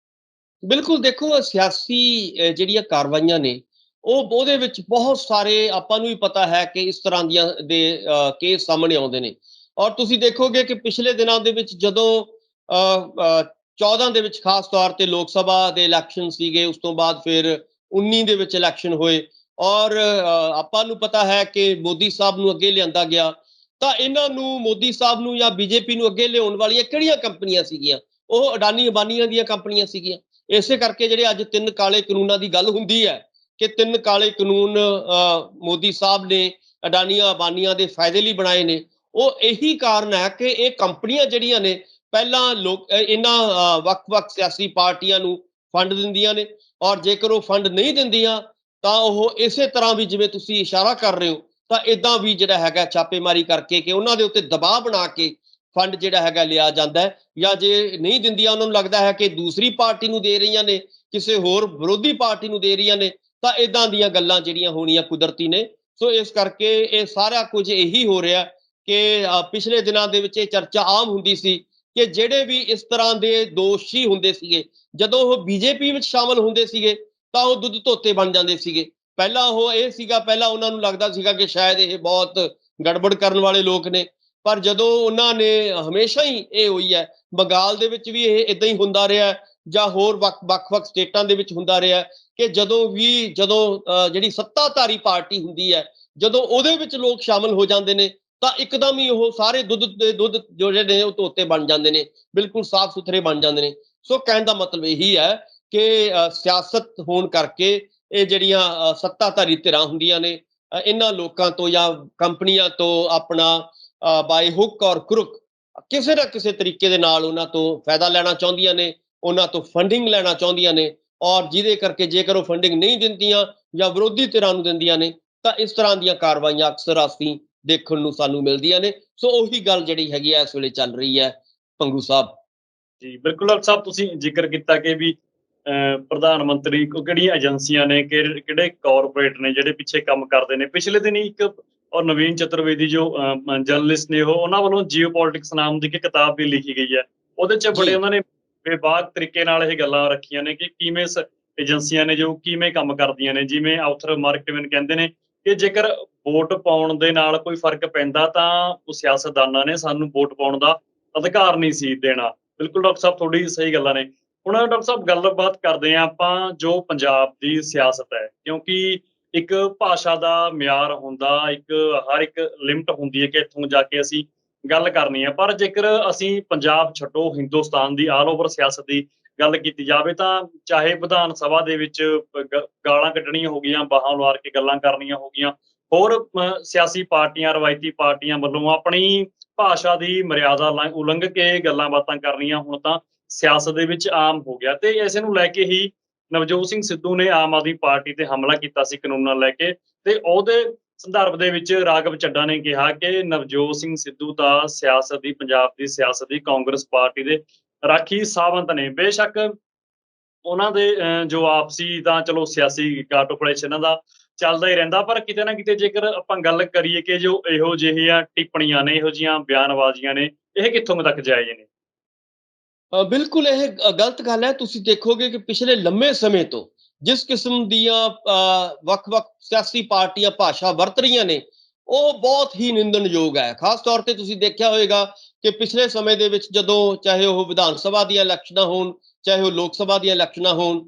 [SPEAKER 2] ਬਿਲਕੁਲ ਦੇਖੋ, ਸਿਆਸੀ ਜਿਹੜੀਆਂ ਕਾਰਵਾਈਆਂ ਨੇ, ਉਹਦੇ ਵਿੱਚ ਬਹੁਤ ਸਾਰੇ ਆਪਾਂ ਨੂੰ ਵੀ ਪਤਾ ਹੈ ਕਿ ਇਸ ਤਰ੍ਹਾਂ ਦੀਆਂ ਦੇ ਕੇਸ ਸਾਹਮਣੇ ਆਉਂਦੇ ਨੇ। ਔਰ ਤੁਸੀਂ ਦੇਖੋਗੇ ਕਿ ਪਿਛਲੇ ਦਿਨਾਂ ਦੇ ਵਿੱਚ ਜਦੋਂ 14 ਦੇ ਵਿੱਚ ਖਾਸ ਤੌਰ ਤੇ ਲੋਕ ਸਭਾ ਦੇ ਇਲੈਕਸ਼ਨ ਸੀਗੇ, ਉਸ ਤੋਂ ਬਾਅਦ ਫਿਰ 19 ਦੇ ਵਿੱਚ ਇਲੈਕਸ਼ਨ ਹੋਏ, ਔਰ ਆਪਾਂ ਨੂੰ ਪਤਾ ਹੈ ਕਿ ਮੋਦੀ ਸਾਹਿਬ ਨੂੰ ਅੱਗੇ ਲਿਆਂਦਾ ਗਿਆ। ਤਾਂ ਇਹਨਾਂ ਨੂੰ, ਮੋਦੀ ਸਾਹਿਬ ਨੂੰ ਜਾਂ ਬੀਜੇਪੀ ਨੂੰ ਅੱਗੇ ਲਿਆਉਣ ਵਾਲੀਆਂ ਕਿਹੜੀਆਂ ਕੰਪਨੀਆਂ ਸੀਗੀਆਂ? ਉਹ ਅਡਾਨੀ ਅੰਬਾਨੀਆਂ ਦੀਆਂ ਕੰਪਨੀਆਂ ਸੀਗੀਆਂ। ਇਸੇ ਕਰਕੇ ਜਿਹੜੇ ਅੱਜ 3 ਕਾਲੇ ਕਾਨੂੰਨਾਂ ਦੀ ਗੱਲ ਹੁੰਦੀ ਹੈ ਕਿ 3 ਕਾਲੇ ਕਾਨੂੰਨ ਮੋਦੀ ਸਾਹਿਬ ਨੇ ਅਡਾਨੀਆਂ ਅੰਬਾਨੀਆਂ ਦੇ ਫਾਇਦੇ ਲਈ ਬਣਾਏ ਨੇ, ਉਹ ਇਹੀ ਕਾਰਨ ਹੈ ਕਿ ਇਹ ਕੰਪਨੀਆਂ ਜਿਹੜੀਆਂ ਨੇ ਪਹਿਲਾਂ ਇਹਨਾਂ ਵੱਖ-ਵੱਖ ਸਿਆਸੀ ਪਾਰਟੀਆਂ ਨੂੰ ਫੰਡ ਦਿੰਦੀਆਂ ਨੇ, ਔਰ ਜੇਕਰ ਉਹ ਫੰਡ ਨਹੀਂ ਦਿੰਦੀਆਂ ਤਾਂ ਉਹ ਇਸੇ ਤਰ੍ਹਾਂ ਵੀ, ਜਿਵੇਂ ਤੁਸੀਂ ਇਸ਼ਾਰਾ ਕਰ ਰਹੇ ਹੋ, ਤਾਂ ਇਦਾਂ ਵੀ ਜਿਹੜਾ ਹੈਗਾ ਛਾਪੇਮਾਰੀ ਕਰਕੇ ਕਿ ਉਹਨਾਂ ਦੇ ਉੱਤੇ ਦਬਾਅ ਬਣਾ ਕੇ ਫੰਡ ਜਿਹੜਾ ਹੈਗਾ ਲਿਆ ਜਾਂਦਾ ਹੈ। ਜਾਂ ਜੇ ਨਹੀਂ ਦਿੰਦੀਆਂ, ਉਹਨਾਂ ਨੂੰ ਲੱਗਦਾ ਹੈ ਕਿ ਦੂਸਰੀ ਪਾਰਟੀ ਨੂੰ ਦੇ ਰਹੀਆਂ ਨੇ, ਕਿਸੇ ਹੋਰ ਵਿਰੋਧੀ ਪਾਰਟੀ ਨੂੰ ਦੇ ਰਹੀਆਂ ਨੇ, ਤਾਂ ਇਦਾਂ ਦੀਆਂ ਗੱਲਾਂ ਜਿਹੜੀਆਂ ਹੋਣੀਆਂ ਕੁਦਰਤੀ ਨੇ। ਸੋ ਇਸ ਕਰਕੇ ਇਹ ਸਾਰਾ ਕੁਝ ਇਹੀ ਹੋ ਰਿਹਾ ਕਿ ਪਿਛਲੇ ਦਿਨਾਂ ਦੇ ਵਿੱਚ ਇਹ ਚਰਚਾ ਆਮ ਹੁੰਦੀ ਸੀ ਕਿ ਜਿਹੜੇ ਵੀ ਇਸ ਤਰ੍ਹਾਂ ਦੇ ਦੋਸ਼ੀ ਹੁੰਦੇ ਸੀਗੇ, ਜਦੋਂ ਉਹ ਬੀਜੇਪੀ ਵਿੱਚ ਸ਼ਾਮਲ ਹੁੰਦੇ ਸੀਗੇ ਤਾਂ ਉਹ ਦੁੱਧ ਧੋਤੇ ਬਣ ਜਾਂਦੇ ਸੀਗੇ। ਪਹਿਲਾਂ ਉਹ ਇਹ ਸੀਗਾ, ਪਹਿਲਾਂ ਉਹਨਾਂ ਨੂੰ ਲੱਗਦਾ ਸੀਗਾ ਕਿ ਸ਼ਾਇਦ ਇਹ ਬਹੁਤ ਗੜਬੜ ਕਰਨ ਵਾਲੇ ਲੋਕ ਨੇ, ਪਰ ਜਦੋਂ ਉਹਨਾਂ ਨੇ, ਹਮੇਸ਼ਾ ਹੀ ਇਹ ਹੋਈ ਹੈ, ਬੰਗਾਲ ਦੇ ਵਿੱਚ ਵੀ ਇਹ ਇਦਾਂ ਹੀ ਹੁੰਦਾ ਰਿਹਾ ਜਾਂ ਹੋਰ ਵੱਖ-ਵੱਖ ਸਟੇਟਾਂ ਦੇ ਵਿੱਚ ਹੁੰਦਾ ਰਿਹਾ ਕਿ ਜਦੋਂ ਜਿਹੜੀ ਸੱਤਾਧਾਰੀ ਪਾਰਟੀ ਹੁੰਦੀ ਹੈ, ਜਦੋਂ ਉਹਦੇ ਵਿੱਚ ਲੋਕ ਸ਼ਾਮਲ ਹੋ ਜਾਂਦੇ ਨੇ ਤਾਂ ਇੱਕਦਮ ਹੀ ਉਹ ਸਾਰੇ ਦੁੱਧ ਜੋ ਜਿਹੜੇ ਨੇ ਉਹ ਧੋਤੇ ਬਣ ਜਾਂਦੇ ਨੇ, ਬਿਲਕੁਲ ਸਾਫ਼ ਸੁਥਰੇ ਬਣ ਜਾਂਦੇ ਨੇ। ਸੋ ਕਹਿਣ ਦਾ ਮਤਲਬ ਇਹੀ ਹੈ ਕਿ ਸਿਆਸਤ ਹੋਣ ਕਰਕੇ ਇਹ ਜਿਹੜੀਆਂ ਸੱਤਾਧਾਰੀ ਧਿਰਾਂ ਹੁੰਦੀਆਂ ਨੇ, ਇਹਨਾਂ ਲੋਕਾਂ ਤੋਂ ਜਾਂ ਕੰਪਨੀਆਂ ਤੋਂ ਆਪਣਾ ਬਾਈ ਹੁੱਕ ਔਰ ਕਰੁਕ ਕਿਸੇ ਨਾ ਕਿਸੇ ਤਰੀਕੇ ਦੇ ਨਾਲ ਉਹਨਾਂ ਤੋਂ ਫਾਇਦਾ ਲੈਣਾ ਚਾਹੁੰਦੀਆਂ ਨੇ, ਉਹਨਾਂ ਤੋਂ ਫੰਡਿੰਗ ਲੈਣਾ ਚਾਹੁੰਦੀਆਂ ਨੇ, ਔਰ ਜਿਹਦੇ ਕਰਕੇ ਜੇਕਰ ਉਹ ਫੰਡਿੰਗ ਨਹੀਂ ਦਿੰਦੀਆਂ ਜਾਂ ਵਿਰੋਧੀ ਧਿਰਾਂ ਨੂੰ ਦਿੰਦੀਆਂ ਨੇ ਤਾਂ ਇਸ ਤਰ੍ਹਾਂ ਦੀਆਂ ਕਾਰਵਾਈਆਂ ਅਕਸਰ ਅਸੀਂ ਦੇਖਣ ਨੂੰ ਸਾਨੂੰ ਮਿਲਦੀਆਂ ਨੇ। ਸੋ ਉਹੀ ਗੱਲ ਜਿਹੜੀ ਹੈਗੀ ਹੈ ਇਸ ਵੇਲੇ ਚੱਲ ਰਹੀ ਹੈ ਪੰਗੂ ਸਾਹਿਬ।
[SPEAKER 1] ਜੀ, ਬਿਲਕੁਲ ਡਾਕਟਰ ਸਾਹਿਬ, ਤੁਸੀਂ ਜ਼ਿਕਰ ਕੀਤਾ ਕਿ ਵੀ ਪ੍ਰਧਾਨ ਮੰਤਰੀ ਕਿਹੜੀਆਂ ਏਜੰਸੀਆਂ ਨੇ, ਕਿਹੜੇ ਕਾਰਪੋਰੇਟ ਨੇ ਜਿਹੜੇ ਪਿੱਛੇ ਕੰਮ ਕਰਦੇ ਨੇ। ਪਿਛਲੇ ਦਿਨੀ ਇੱਕ ਔਰ ਨਵੀਨ ਚਤੁਰਵੇਦੀ ਜੋ ਜਰਨਲਿਸਟ ਨੇ, ਉਹਨਾਂ ਵੱਲੋਂ ਜੀਓਪੋਲਿਟਿਕਸ ਨਾਮ ਦੀ ਇੱਕ ਕਿਤਾਬ ਵੀ ਲਿਖੀ ਗਈ ਹੈ। ਉਹਦੇ 'ਚ
[SPEAKER 2] ਜੀ
[SPEAKER 1] ਬੜੇ ਉਹਨਾਂ ਨੇ ਬੇਬਾਕ ਤਰੀਕੇ ਨਾਲ ਇਹ ਗੱਲਾਂ ਰੱਖੀਆਂ ਨੇ ਕਿ ਕਿਵੇਂ ਏਜੰਸੀਆਂ ਨੇ ਜੋ ਕਿਵੇਂ ਕੰਮ ਕਰਦੀਆਂ ਨੇ। ਜਿਵੇਂ ਆਥਰ ਮਾਰਕ ਟਵੇਨ ਕਹਿੰਦੇ ਨੇ ਕਿ ਜੇਕਰ ਵੋਟ ਪਾਉਣ ਦੇ ਨਾਲ ਕੋਈ ਫਰਕ ਪੈਂਦਾ ਤਾਂ ਉਹ ਸਿਆਸਤਦਾਨਾਂ ਨੇ ਸਾਨੂੰ ਵੋਟ ਪਾਉਣ ਦਾ ਅਧਿਕਾਰ ਨਹੀਂ ਸੀ ਦੇਣਾ। ਬਿਲਕੁਲ ਡਾਕਟਰ ਸਾਹਿਬ, ਤੁਹਾਡੀ ਸਹੀ ਗੱਲਾਂ ਨੇ। ਹੁਣ ਡਾਕਟਰ ਸਾਹਿਬ, ਗੱਲਬਾਤ ਕਰਦੇ ਹਾਂ ਆਪਾਂ ਜੋ ਪੰਜਾਬ ਦੀ ਸਿਆਸਤ ਹੈ, ਕਿਉਂਕਿ ਇੱਕ ਭਾਸ਼ਾ ਦਾ ਮਿਆਰ ਹੁੰਦਾ, ਹਰ ਇੱਕ ਲਿਮਟ ਹੁੰਦੀ ਹੈ ਕਿ ਇੱਥੋਂ ਜਾ ਕੇ ਅਸੀਂ ਗੱਲ ਕਰਨੀ ਹੈ। ਪਰ ਜੇਕਰ ਅਸੀਂ ਪੰਜਾਬ ਛੱਡੋ, ਹਿੰਦੁਸਤਾਨ ਦੀ ਆਲ ਓਵਰ ਸਿਆਸਤ ਦੀ ਗੱਲ ਕੀਤੀ ਜਾਵੇ ਤਾਂ ਚਾਹੇ ਵਿਧਾਨ ਸਭਾ ਦੇ ਵਿੱਚ ਗਾਲਾਂ ਕੱਢਣੀਆਂ ਹੋ ਗਈਆਂ, ਬਾਹਾਂ ਉਲਾਰ ਕੇ ਗੱਲਾਂ ਕਰਨੀਆਂ ਹੋ ਗਈਆਂ, ਹੋਰ ਸਿਆਸੀ ਪਾਰਟੀਆਂ, ਰਵਾਇਤੀ ਪਾਰਟੀਆਂ ਵੱਲੋਂ ਆਪਣੀ ਭਾਸ਼ਾ ਦੀ ਮਰਿਆਦਾ ਉਲੰਘ ਕੇ ਗੱਲਾਂ ਬਾਤਾਂ ਕਰਨੀਆਂ ਹੁਣ ਤਾਂ ਸਿਆਸਤ ਦੇ ਵਿੱਚ ਆਮ ਹੋ ਗਿਆ। ਤੇ ਇਸੇ ਨੂੰ ਲੈ ਕੇ ਹੀ ਨਵਜੋਤ ਸਿੰਘ ਸਿੱਧੂ ਨੇ ਆਮ ਆਦਮੀ ਪਾਰਟੀ ਤੇ ਹਮਲਾ ਕੀਤਾ ਸੀ ਕਾਨੂੰਨਾਂ ਲੈ ਕੇ, ਤੇ ਉਹਦੇ ਸੰਦਰਭ ਦੇ ਵਿੱਚ ਰਾਘਵ ਚੱਡਾ ਨੇ ਕਿਹਾ ਕਿ ਨਵਜੋਤ ਸਿੰਘ ਸਿੱਧੂ ਤਾਂ ਸਿਆਸਤ ਦੀ, ਪੰਜਾਬ ਦੀ ਸਿਆਸਤ ਦੀ, ਕਾਂਗਰਸ ਪਾਰਟੀ ਦੇ ਰਾਖੀ ਸਾਵੰਤ ਨੇ। ਬੇਸ਼ੱਕ ਉਹਨਾਂ ਦੇ ਜੋ ਆਪਸੀ ਤਾਂ ਚਲੋ ਸਿਆਸੀ ਕਾਟੋ-ਕਲੇਸ਼ ਇਹਨਾਂ ਦਾ ਚੱਲਦਾ ਹੀ ਰਹਿੰਦਾ, ਪਰ ਕਿਤੇ ਨਾ ਕਿਤੇ ਜੇਕਰ ਆਪਾਂ ਗੱਲ ਕਰੀਏ ਕਿ ਜੋ ਇਹੋ ਜਿਹੀਆਂ ਟਿੱਪਣੀਆਂ ਨੇ, ਇਹੋ ਜਿਹੀਆਂ ਬਿਆਨਬਾਜ਼ੀਆਂ ਨੇ, ਇਹ ਕਿੱਥੋਂ ਕੁ ਤੱਕ ਜਾਇਜ਼ ਨੇ?
[SPEAKER 2] ਬਿਲਕੁਲ ਇਹ ਗਲਤ ਗੱਲ ਹੈ। ਤੁਸੀਂ ਦੇਖੋਗੇ ਕਿ ਪਿਛਲੇ ਲੰਮੇ ਸਮੇਂ ਤੋਂ ਜਿਸ ਕਿਸਮ ਦੀਆਂ ਵੱਖ-ਵੱਖ ਸਿਆਸੀ ਪਾਰਟੀਆਂ ਭਾਸ਼ਾ ਵਰਤ ਰਹੀਆਂ ਨੇ, ਉਹ ਬਹੁਤ ਹੀ ਨਿੰਦਣਯੋਗ ਹੈ। ਖਾਸ ਤੌਰ ਤੇ ਤੁਸੀਂ ਦੇਖਿਆ ਹੋਵੇਗਾ ਕਿ ਪਿਛਲੇ ਸਮੇਂ ਦੇ ਵਿੱਚ ਜਦੋਂ ਚਾਹੇ ਉਹ ਵਿਧਾਨ ਸਭਾ ਦੀਆਂ ਇਲੈਕਸ਼ਨਾਂ ਹੋਣ, ਚਾਹੇ ਉਹ ਲੋਕ ਸਭਾ ਦੀਆਂ ਇਲੈਕਸ਼ਨਾਂ ਹੋਣ,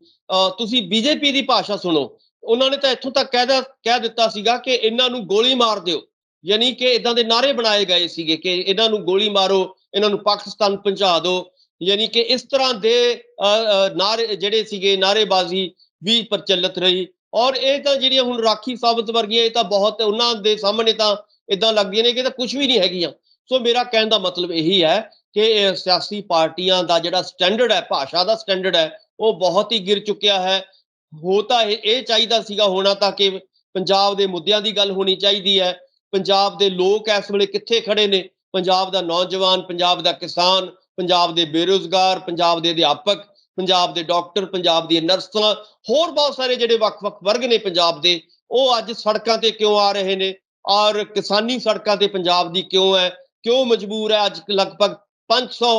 [SPEAKER 2] ਤੁਸੀਂ ਬੀਜੇਪੀ ਦੀ ਭਾਸ਼ਾ ਸੁਣੋ, ਉਹਨਾਂ ਨੇ ਤਾਂ ਇੱਥੋਂ ਤੱਕ ਕਹਿ ਦਿੱਤਾ ਸੀਗਾ ਕਿ ਇਹਨਾਂ ਨੂੰ ਗੋਲੀ ਮਾਰ ਦਿਓ, ਯਾਨੀ ਕਿ ਇਦਾਂ ਦੇ ਨਾਅਰੇ ਬਣਾਏ ਗਏ ਸੀਗੇ ਕਿ ਇਹਨਾਂ ਨੂੰ ਗੋਲੀ ਮਾਰੋ, ਇਹਨਾਂ ਨੂੰ ਪਾਕਿਸਤਾਨ ਪਹੁੰਚਾ ਦਿਓ, ਯਾਨੀ ਕਿ ਇਸ ਤਰ੍ਹਾਂ ਦੇ ਨਾਅਰੇ ਜਿਹੜੇ ਸੀਗੇ, ਨਾਅਰੇਬਾਜ਼ੀ ਵੀ ਪ੍ਰਚਲਿਤ ਰਹੀ। ਔਰ ਇਹ ਤਾਂ ਜਿਹੜੀਆਂ ਹੁਣ ਰਾਖੀ ਸਾਬਤ ਵਰਗੀਆਂ, ਇਹ ਤਾਂ ਬਹੁਤ ਉਹਨਾਂ ਦੇ ਸਾਹਮਣੇ ਤਾਂ ਇਦਾਂ ਲੱਗਦੀਆਂ ਨੇ ਕਿ ਤਾਂ ਕੁਝ ਵੀ ਨਹੀਂ ਹੈਗੀਆਂ। ਸੋ ਮੇਰਾ ਕਹਿਣ ਦਾ ਮਤਲਬ ਇਹੀ ਹੈ ਕਿ ਸਿਆਸੀ ਪਾਰਟੀਆਂ ਦਾ ਜਿਹੜਾ ਸਟੈਂਡਰਡ ਹੈ, ਭਾਸ਼ਾ ਦਾ ਸਟੈਂਡਰਡ ਹੈ, ਉਹ ਬਹੁਤ ਹੀ ਗਿਰ ਚੁੱਕਿਆ ਹੈ। ਹੋ ਤਾਂ ਇਹ ਚਾਹੀਦਾ ਸੀਗਾ ਹੋਣਾ ਤਾਂ ਕਿ ਪੰਜਾਬ ਦੇ ਮੁੱਦਿਆਂ ਦੀ ਗੱਲ ਹੋਣੀ ਚਾਹੀਦੀ ਹੈ, ਪੰਜਾਬ ਦੇ ਲੋਕ ਇਸ ਵੇਲੇ ਕਿੱਥੇ ਖੜੇ ਨੇ, ਪੰਜਾਬ ਦਾ ਨੌਜਵਾਨ, ਪੰਜਾਬ ਦਾ ਕਿਸਾਨ, ਪੰਜਾਬ ਦੇ ਬੇਰੁਜ਼ਗਾਰ, ਪੰਜਾਬ ਦੇ ਅਧਿਆਪਕ, ਪੰਜਾਬ ਦੇ ਡਾਕਟਰ, ਪੰਜਾਬ ਦੀਆਂ ਨਰਸਾਂ, ਹੋਰ ਬਹੁਤ ਸਾਰੇ ਜਿਹੜੇ ਵੱਖ-ਵੱਖ ਵਰਗ ਨੇ ਪੰਜਾਬ ਦੇ, ਉਹ ਅੱਜ ਸੜਕਾਂ ਤੇ ਕਿਉਂ ਆ ਰਹੇ ਨੇ, ਔਰ ਕਿਸਾਨੀ ਸੜਕਾਂ ਤੇ ਪੰਜਾਬ ਦੀ ਕਿਉਂ ਹੈ, ਕਿਉਂ ਮਜਬੂਰ ਹੈ। ਅੱਜ ਲਗਭਗ 500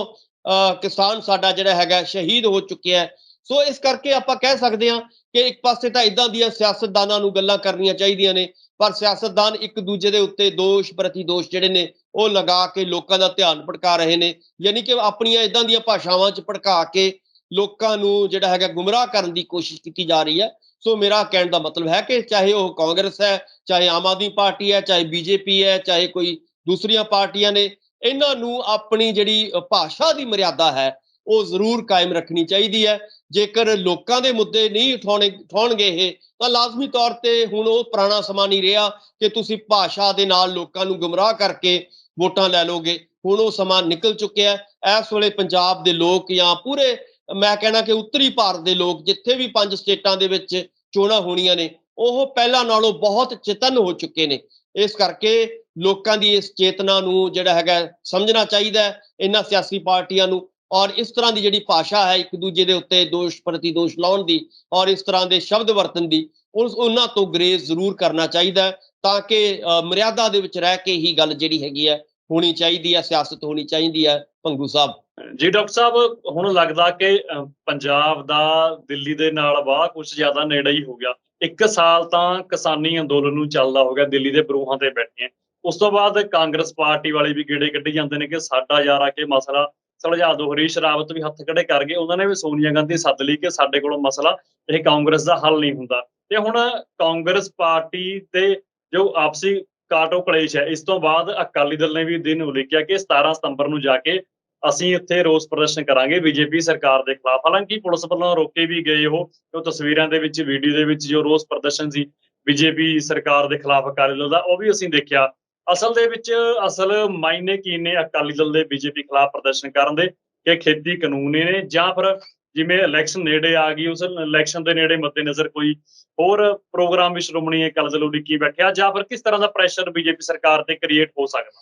[SPEAKER 2] ਕਿਸਾਨ ਸਾਡਾ ਜਿਹੜਾ ਹੈਗਾ ਸ਼ਹੀਦ ਹੋ ਚੁੱਕਿਆ ਹੈ। ਸੋ ਇਸ ਕਰਕੇ ਆਪਾਂ ਕਹਿ ਸਕਦੇ ਹਾਂ ਕਿ ਇੱਕ ਪਾਸੇ ਤਾਂ ਇਦਾਂ ਦੀਆਂ ਸਿਆਸਤਦਾਨਾਂ ਨੂੰ ਗੱਲਾਂ ਕਰਨੀਆਂ ਚਾਹੀਦੀਆਂ ਨੇ, ਪਰ ਸਿਆਸਤਦਾਨ ਇੱਕ ਦੂਜੇ ਦੇ ਉੱਤੇ ਦੋਸ਼ ਪ੍ਰਤੀ ਦੋਸ਼ ਜਿਹੜੇ ਨੇ ਉਹ ਲਗਾ ਕੇ ਲੋਕਾਂ ਦਾ ਧਿਆਨ ਭਟਕਾ ਰਹੇ ਨੇ, ਯਾਨੀ ਕਿ ਆਪਣੀਆਂ ਇਦਾਂ ਦੀਆਂ ਭਾਸ਼ਾਵਾਂ 'ਚ ਭੜਕਾ ਕੇ ਲੋਕਾਂ ਨੂੰ ਜਿਹੜਾ ਹੈਗਾ ਗੁੰਮਰਾਹ ਕਰਨ ਦੀ ਕੋਸ਼ਿਸ਼ ਕੀਤੀ ਜਾ ਰਹੀ ਹੈ। ਸੋ ਮੇਰਾ ਕਹਿਣ ਦਾ ਮਤਲਬ ਹੈ ਕਿ ਚਾਹੇ ਉਹ ਕਾਂਗਰਸ ਹੈ, ਚਾਹੇ ਆਮ ਆਦਮੀ ਪਾਰਟੀ ਹੈ, ਚਾਹੇ ਬੀਜੇਪੀ ਹੈ, ਚਾਹੇ ਕੋਈ ਦੂਸਰੀਆਂ ਪਾਰਟੀਆਂ ਨੇ, ਇਹਨਾਂ ਨੂੰ ਆਪਣੀ ਜਿਹੜੀ ਭਾਸ਼ਾ ਦੀ ਮਰਿਆਦਾ ਹੈ ਉਹ ਜ਼ਰੂਰ ਕਾਇਮ ਰੱਖਣੀ ਚਾਹੀਦੀ ਹੈ। ਜੇਕਰ ਲੋਕਾਂ ਦੇ ਮੁੱਦੇ ਨਹੀਂ ਉਠਾਉਣਗੇ ਇਹ, ਤਾਂ ਲਾਜ਼ਮੀ ਤੌਰ ਤੇ ਹੁਣ ਉਹ ਪੁਰਾਣਾ ਸਮਾਂ ਨਹੀਂ ਰਿਹਾ ਕਿ ਤੁਸੀਂ ਭਾਸ਼ਾ ਦੇ ਨਾਲ ਲੋਕਾਂ ਨੂੰ ਗੁੰਮਰਾਹ ਕਰਕੇ ਵੋਟਾਂ ਲੈ ਲਓਗੇ। ਹੁਣ ਉਹ ਸਮਾਂ ਨਿਕਲ ਚੁੱਕਿਆ ਹੈ। ਇਸ ਵੇਲੇ ਪੰਜਾਬ ਦੇ ਲੋਕ ਜਾਂ ਪੂਰੇ ਮੈਂ ਕਹਿਣਾ ਕਿ ਉੱਤਰੀ ਭਾਰਤ ਦੇ ਲੋਕ, ਜਿੱਥੇ ਵੀ 5 ਸਟੇਟਾਂ ਦੇ ਵਿੱਚ ਚੋਣਾਂ ਹੋਣੀਆਂ ਨੇ, ਉਹ ਪਹਿਲਾਂ ਨਾਲੋਂ ਬਹੁਤ ਚੇਤੰਨ ਹੋ ਚੁੱਕੇ ਨੇ। ਇਸ ਕਰਕੇ ਲੋਕਾਂ ਦੀ ਇਸ ਚੇਤਨਾ ਨੂੰ ਜਿਹੜਾ ਹੈਗਾ ਸਮਝਣਾ ਚਾਹੀਦਾ ਹੈ ਇਹਨਾਂ ਸਿਆਸੀ ਪਾਰਟੀਆਂ ਨੂੰ, ਔਰ ਇਸ ਤਰ੍ਹਾਂ ਦੀ ਜਿਹੜੀ ਭਾਸ਼ਾ ਹੈ ਇੱਕ ਦੂਜੇ ਦੇ ਉੱਤੇ ਦੋਸ਼ ਪ੍ਰਤੀ ਦੋਸ਼ ਲਾਉਣ ਦੀ ਔਰ ਇਸ ਤਰ੍ਹਾਂ ਦੇ ਸ਼ਬਦ ਵਰਤਣ ਦੀ, ਉਹਨਾਂ ਤੋਂ ਗਰੇਜ਼ ਜ਼ਰੂਰ ਕਰਨਾ ਚਾਹੀਦਾ ਹੈ, ਤਾਂ ਕਿ ਮਰਿਆਦਾ ਦੇ ਵਿੱਚ ਰਹਿ ਕੇ ਹੀ ਗੱਲ ਜਿਹੜੀ ਹੈਗੀ ਹੈ ਹੋਣੀ ਚਾਹੀਦੀ ਹੈ, ਸਿਆਸਤ ਹੋਣੀ ਚਾਹੀਦੀ ਹੈ। ਭੰਗੂ ਸਾਹਿਬ
[SPEAKER 1] ਜੀ ਡਾਕਟਰ ਸਾਹਿਬ, ਹੁਣ ਲੱਗਦਾ ਕਿ ਪੰਜਾਬ ਦਾ ਦਿੱਲੀ ਦੇ ਨਾਲ ਵਾਹ ਕੁਛ ਜ਼ਿਆਦਾ ਨੇੜੇ ਹੀ ਹੋ ਗਿਆ। 1 ਸਾਲ ਤਾਂ ਕਿਸਾਨੀ ਅੰਦੋਲਨ ਨੂੰ ਚੱਲਦਾ ਹੋ ਗਿਆ, ਦਿੱਲੀ ਦੇ ਬਰੂਹਾਂ ਤੇ ਬੈਠੇ। ਉਸ ਤੋਂ ਬਾਅਦ ਕਾਂਗਰਸ ਪਾਰਟੀ ਵਾਲੇ ਵੀ ਗੇੜੇ ਕੱਢੀ ਜਾਂਦੇ ਨੇ ਕਿ ਸਾਡਾ ਯਾਰ ਆ ਕੇ ਮਸਲਾ ਸੁਲਝਾ ਦਿਓ। ਹਰੀਸ਼ ਰਾਵਤ ਵੀ ਹੱਥ ਖੜੇ ਕਰ ਗਏ, ਉਹਨਾਂ ਨੇ ਵੀ ਸੋਨੀਆ ਗਾਂਧੀ ਸੱਦ ਲਈ ਕਿ ਸਾਡੇ ਕੋਲੋਂ ਮਸਲਾ ਇਹ ਕਾਂਗਰਸ ਦਾ ਹੱਲ ਨਹੀਂ ਹੁੰਦਾ। ਤੇ ਹੁਣ ਕਾਂਗਰਸ ਪਾਰਟੀ ਤੇ ਜੋ ਆਪਸੀ ਕਾਟੋ ਕਲੇਸ਼ ਹੈ, ਇਸ ਤੋਂ ਬਾਅਦ ਅਕਾਲੀ ਦਲ ਨੇ ਵੀ ਦਿਨ ਉਲੀਕਿਆ ਕਿ 17 ਸਤੰਬਰ ਨੂੰ ਜਾ ਕੇ ਅਸੀਂ ਇੱਥੇ ਰੋਸ ਪ੍ਰਦਰਸ਼ਨ ਕਰਾਂਗੇ ਬੀਜੇਪੀ ਸਰਕਾਰ ਦੇ ਖਿਲਾਫ। ਹਾਲਾਂਕਿ ਪੁਲਿਸ ਵੱਲੋਂ ਰੋਕੇ ਵੀ ਗਏ ਉਹ ਤਸਵੀਰਾਂ ਦੇ ਵਿੱਚ, ਵੀਡੀਓ ਦੇ ਵਿੱਚ ਜੋ ਰੋਸ ਪ੍ਰਦਰਸ਼ਨ ਸੀ ਬੀਜੇਪੀ ਸਰਕਾਰ ਦੇ ਖਿਲਾਫ ਅਕਾਲੀ ਦਲ ਦਾ, ਉਹ ਵੀ ਅਸੀਂ ਦੇਖਿਆ। ਅਸਲ ਦੇ ਵਿੱਚ ਅਸਲ ਮਾਇਨੇ ਕੀ ਨੇ ਅਕਾਲੀ ਦਲ ਦੇ ਬੀਜੇਪੀ ਖਿਲਾਫ ਪ੍ਰਦਰਸ਼ਨ ਕਰਨ ਦੇ, ਕਿ ਖੇਤੀ ਕਾਨੂੰਨ ਨੇ ਜਾਂ ਫਿਰ ਜਿਵੇਂ ਇਲੈਕਸ਼ਨ ਨੇੜੇ ਆ ਗਈ, ਉਸ ਇਲੈਕਸ਼ਨ ਦੇ ਨੇੜੇ ਮੱਦੇਨਜ਼ਰ ਕੋਈ ਹੋਰ ਪ੍ਰੋਗਰਾਮ ਵੀ ਸ਼੍ਰੋਮਣੀ ਅਕਾਲੀ ਦਲ ਉਲੀਕੀ ਬੈਠਿਆ, ਜਾਂ ਫਿਰ ਕਿਸ ਤਰ੍ਹਾਂ ਦਾ ਪ੍ਰੈਸ਼ਰ ਬੀਜੇਪੀ ਸਰਕਾਰ ਤੇ ਕ੍ਰੀਏਟ ਹੋ ਸਕਦਾ?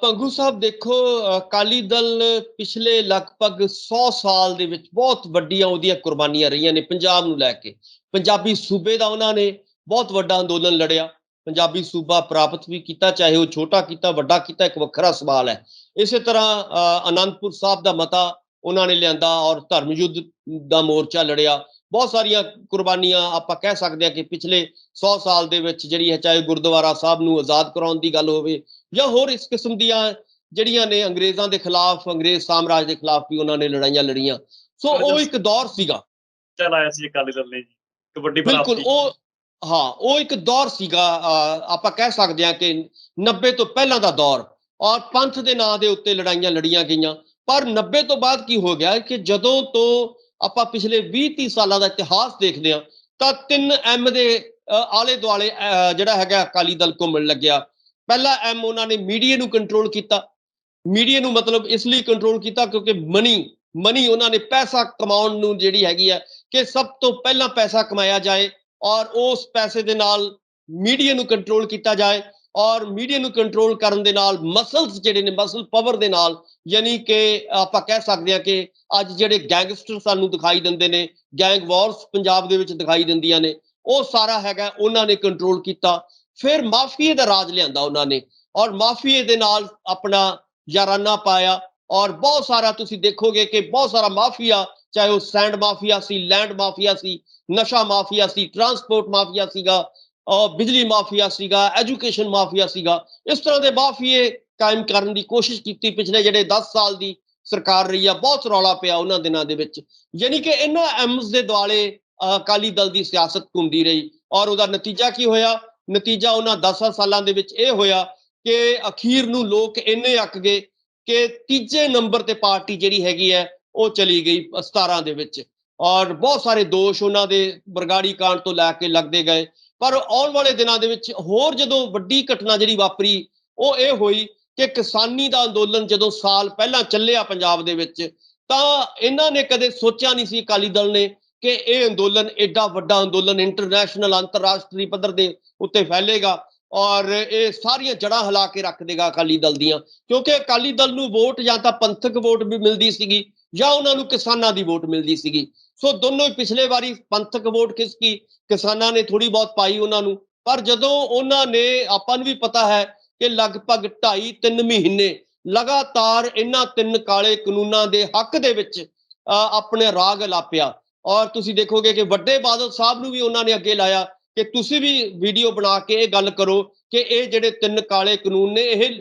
[SPEAKER 2] ਭੰਗੂ ਸਾਹਿਬ ਦੇਖੋ, ਅਕਾਲੀ ਦਲ ਪਿਛਲੇ ਲਗਭਗ 100 ਸਾਲ ਦੇ ਵਿੱਚ ਬਹੁਤ ਵੱਡੀਆਂ ਉਹਦੀਆਂ ਕੁਰਬਾਨੀਆਂ ਰਹੀਆਂ ਨੇ ਪੰਜਾਬ ਨੂੰ ਲੈ ਕੇ। ਪੰਜਾਬੀ ਸੂਬੇ ਦਾ ਉਹਨਾਂ ਨੇ ਬਹੁਤ ਵੱਡਾ ਅੰਦੋਲਨ ਲੜਿਆ, ਪੰਜਾਬੀ ਸੂਬਾ ਪ੍ਰਾਪਤ ਵੀ ਕੀਤਾ, ਚਾਹੇ ਉਹ ਛੋਟਾ ਕੀਤਾ ਵੱਡਾ ਕੀਤਾ ਇੱਕ ਵੱਖਰਾ ਸਵਾਲ ਹੈ। ਇਸੇ ਤਰ੍ਹਾਂ ਅਨੰਦਪੁਰ ਸਾਹਿਬ ਦਾ ਮਤਾ ਉਹਨਾਂ ਨੇ ਲਿਆਂਦਾ ਔਰ ਧਰਮ ਯੁੱਧ ਦਾ ਮੋਰਚਾ ਲੜਿਆ। ਬਹੁਤ ਸਾਰੀਆਂ ਕੁਰਬਾਨੀਆਂ ਆਪਾਂ ਕਹਿ ਸਕਦੇ ਹਾਂ ਕਿ ਪਿਛਲੇ 100 ਸਾਲ ਦੇ ਵਿੱਚ ਜਿਹੜੀ ਹੈ, ਚਾਹੇ ਗੁਰਦੁਆਰਾ ਸਾਹਿਬ ਨੂੰ ਆਜ਼ਾਦ ਕਰਾਉਣ ਦੀ ਗੱਲ ਹੋਵੇ ਜਾਂ ਹੋਰ ਇਸ ਕਿਸਮ ਦੀਆਂ ਜਿਹੜੀਆਂ ਨੇ ਅੰਗਰੇਜ਼ਾਂ ਦੇ ਖਿਲਾਫ, ਅੰਗਰੇਜ਼ ਸਾਮਰਾਜ ਦੇ ਖਿਲਾਫ ਵੀ ਉਹਨਾਂ ਨੇ ਲੜਾਈਆਂ ਲੜੀਆਂ। ਸੋ ਉਹ ਇੱਕ ਦੌਰ ਸੀਗਾ,
[SPEAKER 1] ਚਲਾਇਆ ਸੀ ਅਕਾਲੀ ਦਲ ਨੇ ਜੀ, ਕਬੱਡੀ
[SPEAKER 2] ਬਿਲਕੁਲ।
[SPEAKER 1] ਪ੍ਰਾਪਤੀ।
[SPEAKER 2] ਉਹ ਇੱਕ ਦੌਰ ਸੀਗਾ, ਆਪਾਂ ਕਹਿ ਸਕਦੇ ਹਾਂ ਕਿ 90 ਤੋਂ ਪਹਿਲਾਂ ਦਾ ਦੌਰ, ਔਰ ਪੰਥ ਦੇ ਨਾਂ ਦੇ ਉੱਤੇ ਲੜਾਈਆਂ ਲੜੀਆਂ ਗਈਆਂ। ਪਰ 90 ਤੋਂ ਬਾਅਦ ਕੀ ਹੋ ਗਿਆ ਕਿ ਜਦੋਂ ਤੋਂ ਆਪਾਂ ਪਿਛਲੇ 20-30 ਸਾਲਾਂ ਦਾ ਇਤਿਹਾਸ ਦੇਖਦੇ ਹਾਂ, ਤਾਂ 3M ਦੇ ਆਲੇ ਦੁਆਲੇ ਜਿਹੜਾ ਹੈਗਾ ਅਕਾਲੀ ਦਲ ਘੁੰਮਣ ਲੱਗਿਆ। ਪਹਿਲਾ M ਉਹਨਾਂ ਨੇ ਮੀਡੀਆ ਨੂੰ ਕੰਟਰੋਲ ਕੀਤਾ। ਮੀਡੀਆ ਨੂੰ ਮਤਲਬ ਇਸ ਲਈ ਕੰਟਰੋਲ ਕੀਤਾ ਕਿਉਂਕਿ ਮਨੀ ਉਹਨਾਂ ਨੇ ਪੈਸਾ ਕਮਾਉਣ ਨੂੰ ਜਿਹੜੀ ਹੈਗੀ ਹੈ ਕਿ ਸਭ ਤੋਂ ਪਹਿਲਾਂ ਪੈਸਾ ਕਮਾਇਆ ਜਾਏ ਔਰ ਉਸ ਪੈਸੇ ਦੇ ਨਾਲ ਮੀਡੀਆ ਨੂੰ ਕੰਟਰੋਲ ਕੀਤਾ ਜਾਏ, ਔਰ ਮੀਡੀਆ ਨੂੰ ਕੰਟਰੋਲ ਕਰਨ ਦੇ ਨਾਲ ਮਸਲਸ ਜਿਹੜੇ ਨੇ, ਮਸਲ ਪਾਵਰ ਦੇ ਨਾਲ, ਯਾਨੀ ਕਿ ਆਪਾਂ ਕਹਿ ਸਕਦੇ ਹਾਂ ਕਿ ਅੱਜ ਜਿਹੜੇ ਗੈਂਗਸਟਰ ਸਾਨੂੰ ਦਿਖਾਈ ਦਿੰਦੇ ਨੇ, ਗੈਂਗ ਵਾਰਸ ਪੰਜਾਬ ਦੇ ਵਿੱਚ ਦਿਖਾਈ ਦਿੰਦੀਆਂ ਨੇ, ਉਹ ਸਾਰਾ ਹੈਗਾ ਉਹਨਾਂ ਨੇ ਕੰਟਰੋਲ ਕੀਤਾ। ਫਿਰ ਮਾਫੀਏ ਦਾ ਰਾਜ ਲਿਆਂਦਾ ਉਹਨਾਂ ਨੇ, ਔਰ ਮਾਫੀਏ ਦੇ ਨਾਲ ਆਪਣਾ ਯਾਰਾਨਾ ਪਾਇਆ, ਔਰ ਬਹੁਤ ਸਾਰਾ ਤੁਸੀਂ ਦੇਖੋਗੇ ਕਿ ਬਹੁਤ ਸਾਰਾ ਮਾਫੀਆ, ਚਾਹੇ ਉਹ ਸੈਂਡ ਮਾਫੀਆ ਸੀ, ਲੈਂਡ ਮਾਫੀਆ ਸੀ, ਨਸ਼ਾ ਮਾਫੀਆ ਸੀ, ਟਰਾਂਸਪੋਰਟ ਮਾਫੀਆ ਸੀਗਾ, ਬਿਜਲੀ ਮਾਫੀਆ ਸੀਗਾ, ਐਜੂਕੇਸ਼ਨ ਮਾਫੀਆ ਸੀਗਾ। ਇਸ ਤਰ੍ਹਾਂ ਦੇ ਮਾਫੀਏ ਕਾਇਮ ਕਰਨ ਦੀ ਕੋਸ਼ਿਸ਼ ਕੀਤੀ ਪਿਛਲੇ ਜਿਹੜੇ 10 ਸਾਲ ਦੀ ਸਰਕਾਰ ਰਹੀ ਆ। ਬਹੁਤ ਰੌਲਾ ਪਿਆ ਉਹਨਾਂ ਦਿਨਾਂ ਦੇ ਵਿੱਚ, ਯਾਨੀ ਕਿ ਇਹਨਾਂ ਐਮਸ ਦੇ ਦੁਆਲੇ ਅਕਾਲੀ ਦਲ ਦੀ ਸਿਆਸਤ ਘੁੰਮਦੀ ਰਹੀ। ਔਰ ਉਹਦਾ ਨਤੀਜਾ ਕੀ ਹੋਇਆ? ਨਤੀਜਾ ਉਹਨਾਂ 10 ਸਾਲਾਂ ਦੇ ਵਿੱਚ ਇਹ ਹੋਇਆ ਕਿ ਅਖੀਰ ਨੂੰ ਲੋਕ ਇੰਨੇ ਅੱਕ ਗਏ ਕਿ ਤੀਜੇ ਨੰਬਰ ਤੇ ਪਾਰਟੀ ਜਿਹੜੀ ਹੈਗੀ ਹੈ ਉਹ ਚਲੀ ਗਈ 17 ਦੇ ਵਿੱਚ। ਔਰ ਬਹੁਤ ਸਾਰੇ ਦੋਸ਼ ਉਹਨਾਂ ਦੇ ਬਰਗਾੜੀ ਕਾਂਡ ਤੋਂ ਲੈ ਕੇ ਲੱਗਦੇ ਗਏ। ਪਰ ਆਉਣ ਵਾਲੇ ਦਿਨਾਂ ਦੇ ਵਿੱਚ ਹੋਰ ਜਦੋਂ ਵੱਡੀ ਘਟਨਾ ਜਿਹੜੀ ਵਾਪਰੀ ਉਹ ਇਹ ਹੋਈ ਕਿ ਕਿਸਾਨੀ ਦਾ ਅੰਦੋਲਨ ਜਦੋਂ ਸਾਲ ਪਹਿਲਾਂ ਚੱਲਿਆ ਪੰਜਾਬ ਦੇ ਵਿੱਚ, ਤਾਂ ਇਹਨਾਂ ਨੇ ਕਦੇ ਸੋਚਿਆ ਨਹੀਂ ਸੀ ਅਕਾਲੀ ਦਲ ਨੇ ਕਿ ਇਹ ਅੰਦੋਲਨ ਐਡਾ ਵੱਡਾ ਅੰਦੋਲਨ ਇੰਟਰਨੈਸ਼ਨਲ ਅੰਤਰਰਾਸ਼ਟਰੀ ਪੱਧਰ ਦੇ ਉੱਤੇ ਫੈਲੇਗਾ ਔਰ ਇਹ ਸਾਰੀਆਂ ਜੜ੍ਹਾਂ ਹਿਲਾ ਕੇ ਰੱਖ ਦੇਗਾ ਅਕਾਲੀ ਦਲ ਦੀਆਂ। ਕਿਉਂਕਿ ਅਕਾਲੀ ਦਲ ਨੂੰ ਵੋਟ ਜਾਂ ਤਾਂ ਪੰਥਕ ਵੋਟ ਵੀ ਮਿਲਦੀ ਸੀਗੀ ਜਾਂ ਉਹਨਾਂ ਨੂੰ ਕਿਸਾਨਾਂ ਦੀ ਵੋਟ ਮਿਲਦੀ ਸੀਗੀ। ਸੋ ਦੋਨੋਂ ਹੀ ਪਿਛਲੇ ਵਾਰੀ ਪੰਥਕ ਵੋਟ ਖਿਸਕੀ, ਕਿਸਾਨਾਂ ਨੇ ਥੋੜੀ ਬਹੁਤ ਪਾਈ ਉਹਨਾਂ ਨੂੰ। ਪਰ ਜਦੋਂ ਉਹਨਾਂ ਨੇ, ਆਪਾਂ ਨੂੰ ਵੀ ਪਤਾ ਹੈ ਕਿ ਲਗਭਗ 2.5-3 ਮਹੀਨੇ ਲਗਾਤਾਰ ਇਹਨਾਂ 3 ਕਾਲੇ ਕਾਨੂੰਨਾਂ ਦੇ ਹੱਕ ਦੇ ਵਿੱਚ ਆਪਣੇ ਰਾਗ ਲਾਪਿਆ। ਔਰ ਤੁਸੀਂ ਦੇਖੋਗੇ ਕਿ ਵੱਡੇ ਬਾਦਲ ਸਾਹਿਬ ਨੂੰ ਵੀ ਉਹਨਾਂ ਨੇ ਅੱਗੇ ਲਾਇਆ ਕਿ ਤੁਸੀਂ ਵੀ ਵੀਡੀਓ ਬਣਾ ਕੇ ਇਹ ਗੱਲ ਕਰੋ ਕਿ ਇਹ ਜਿਹੜੇ 3 ਕਾਲੇ ਕਾਨੂੰਨ ਨੇ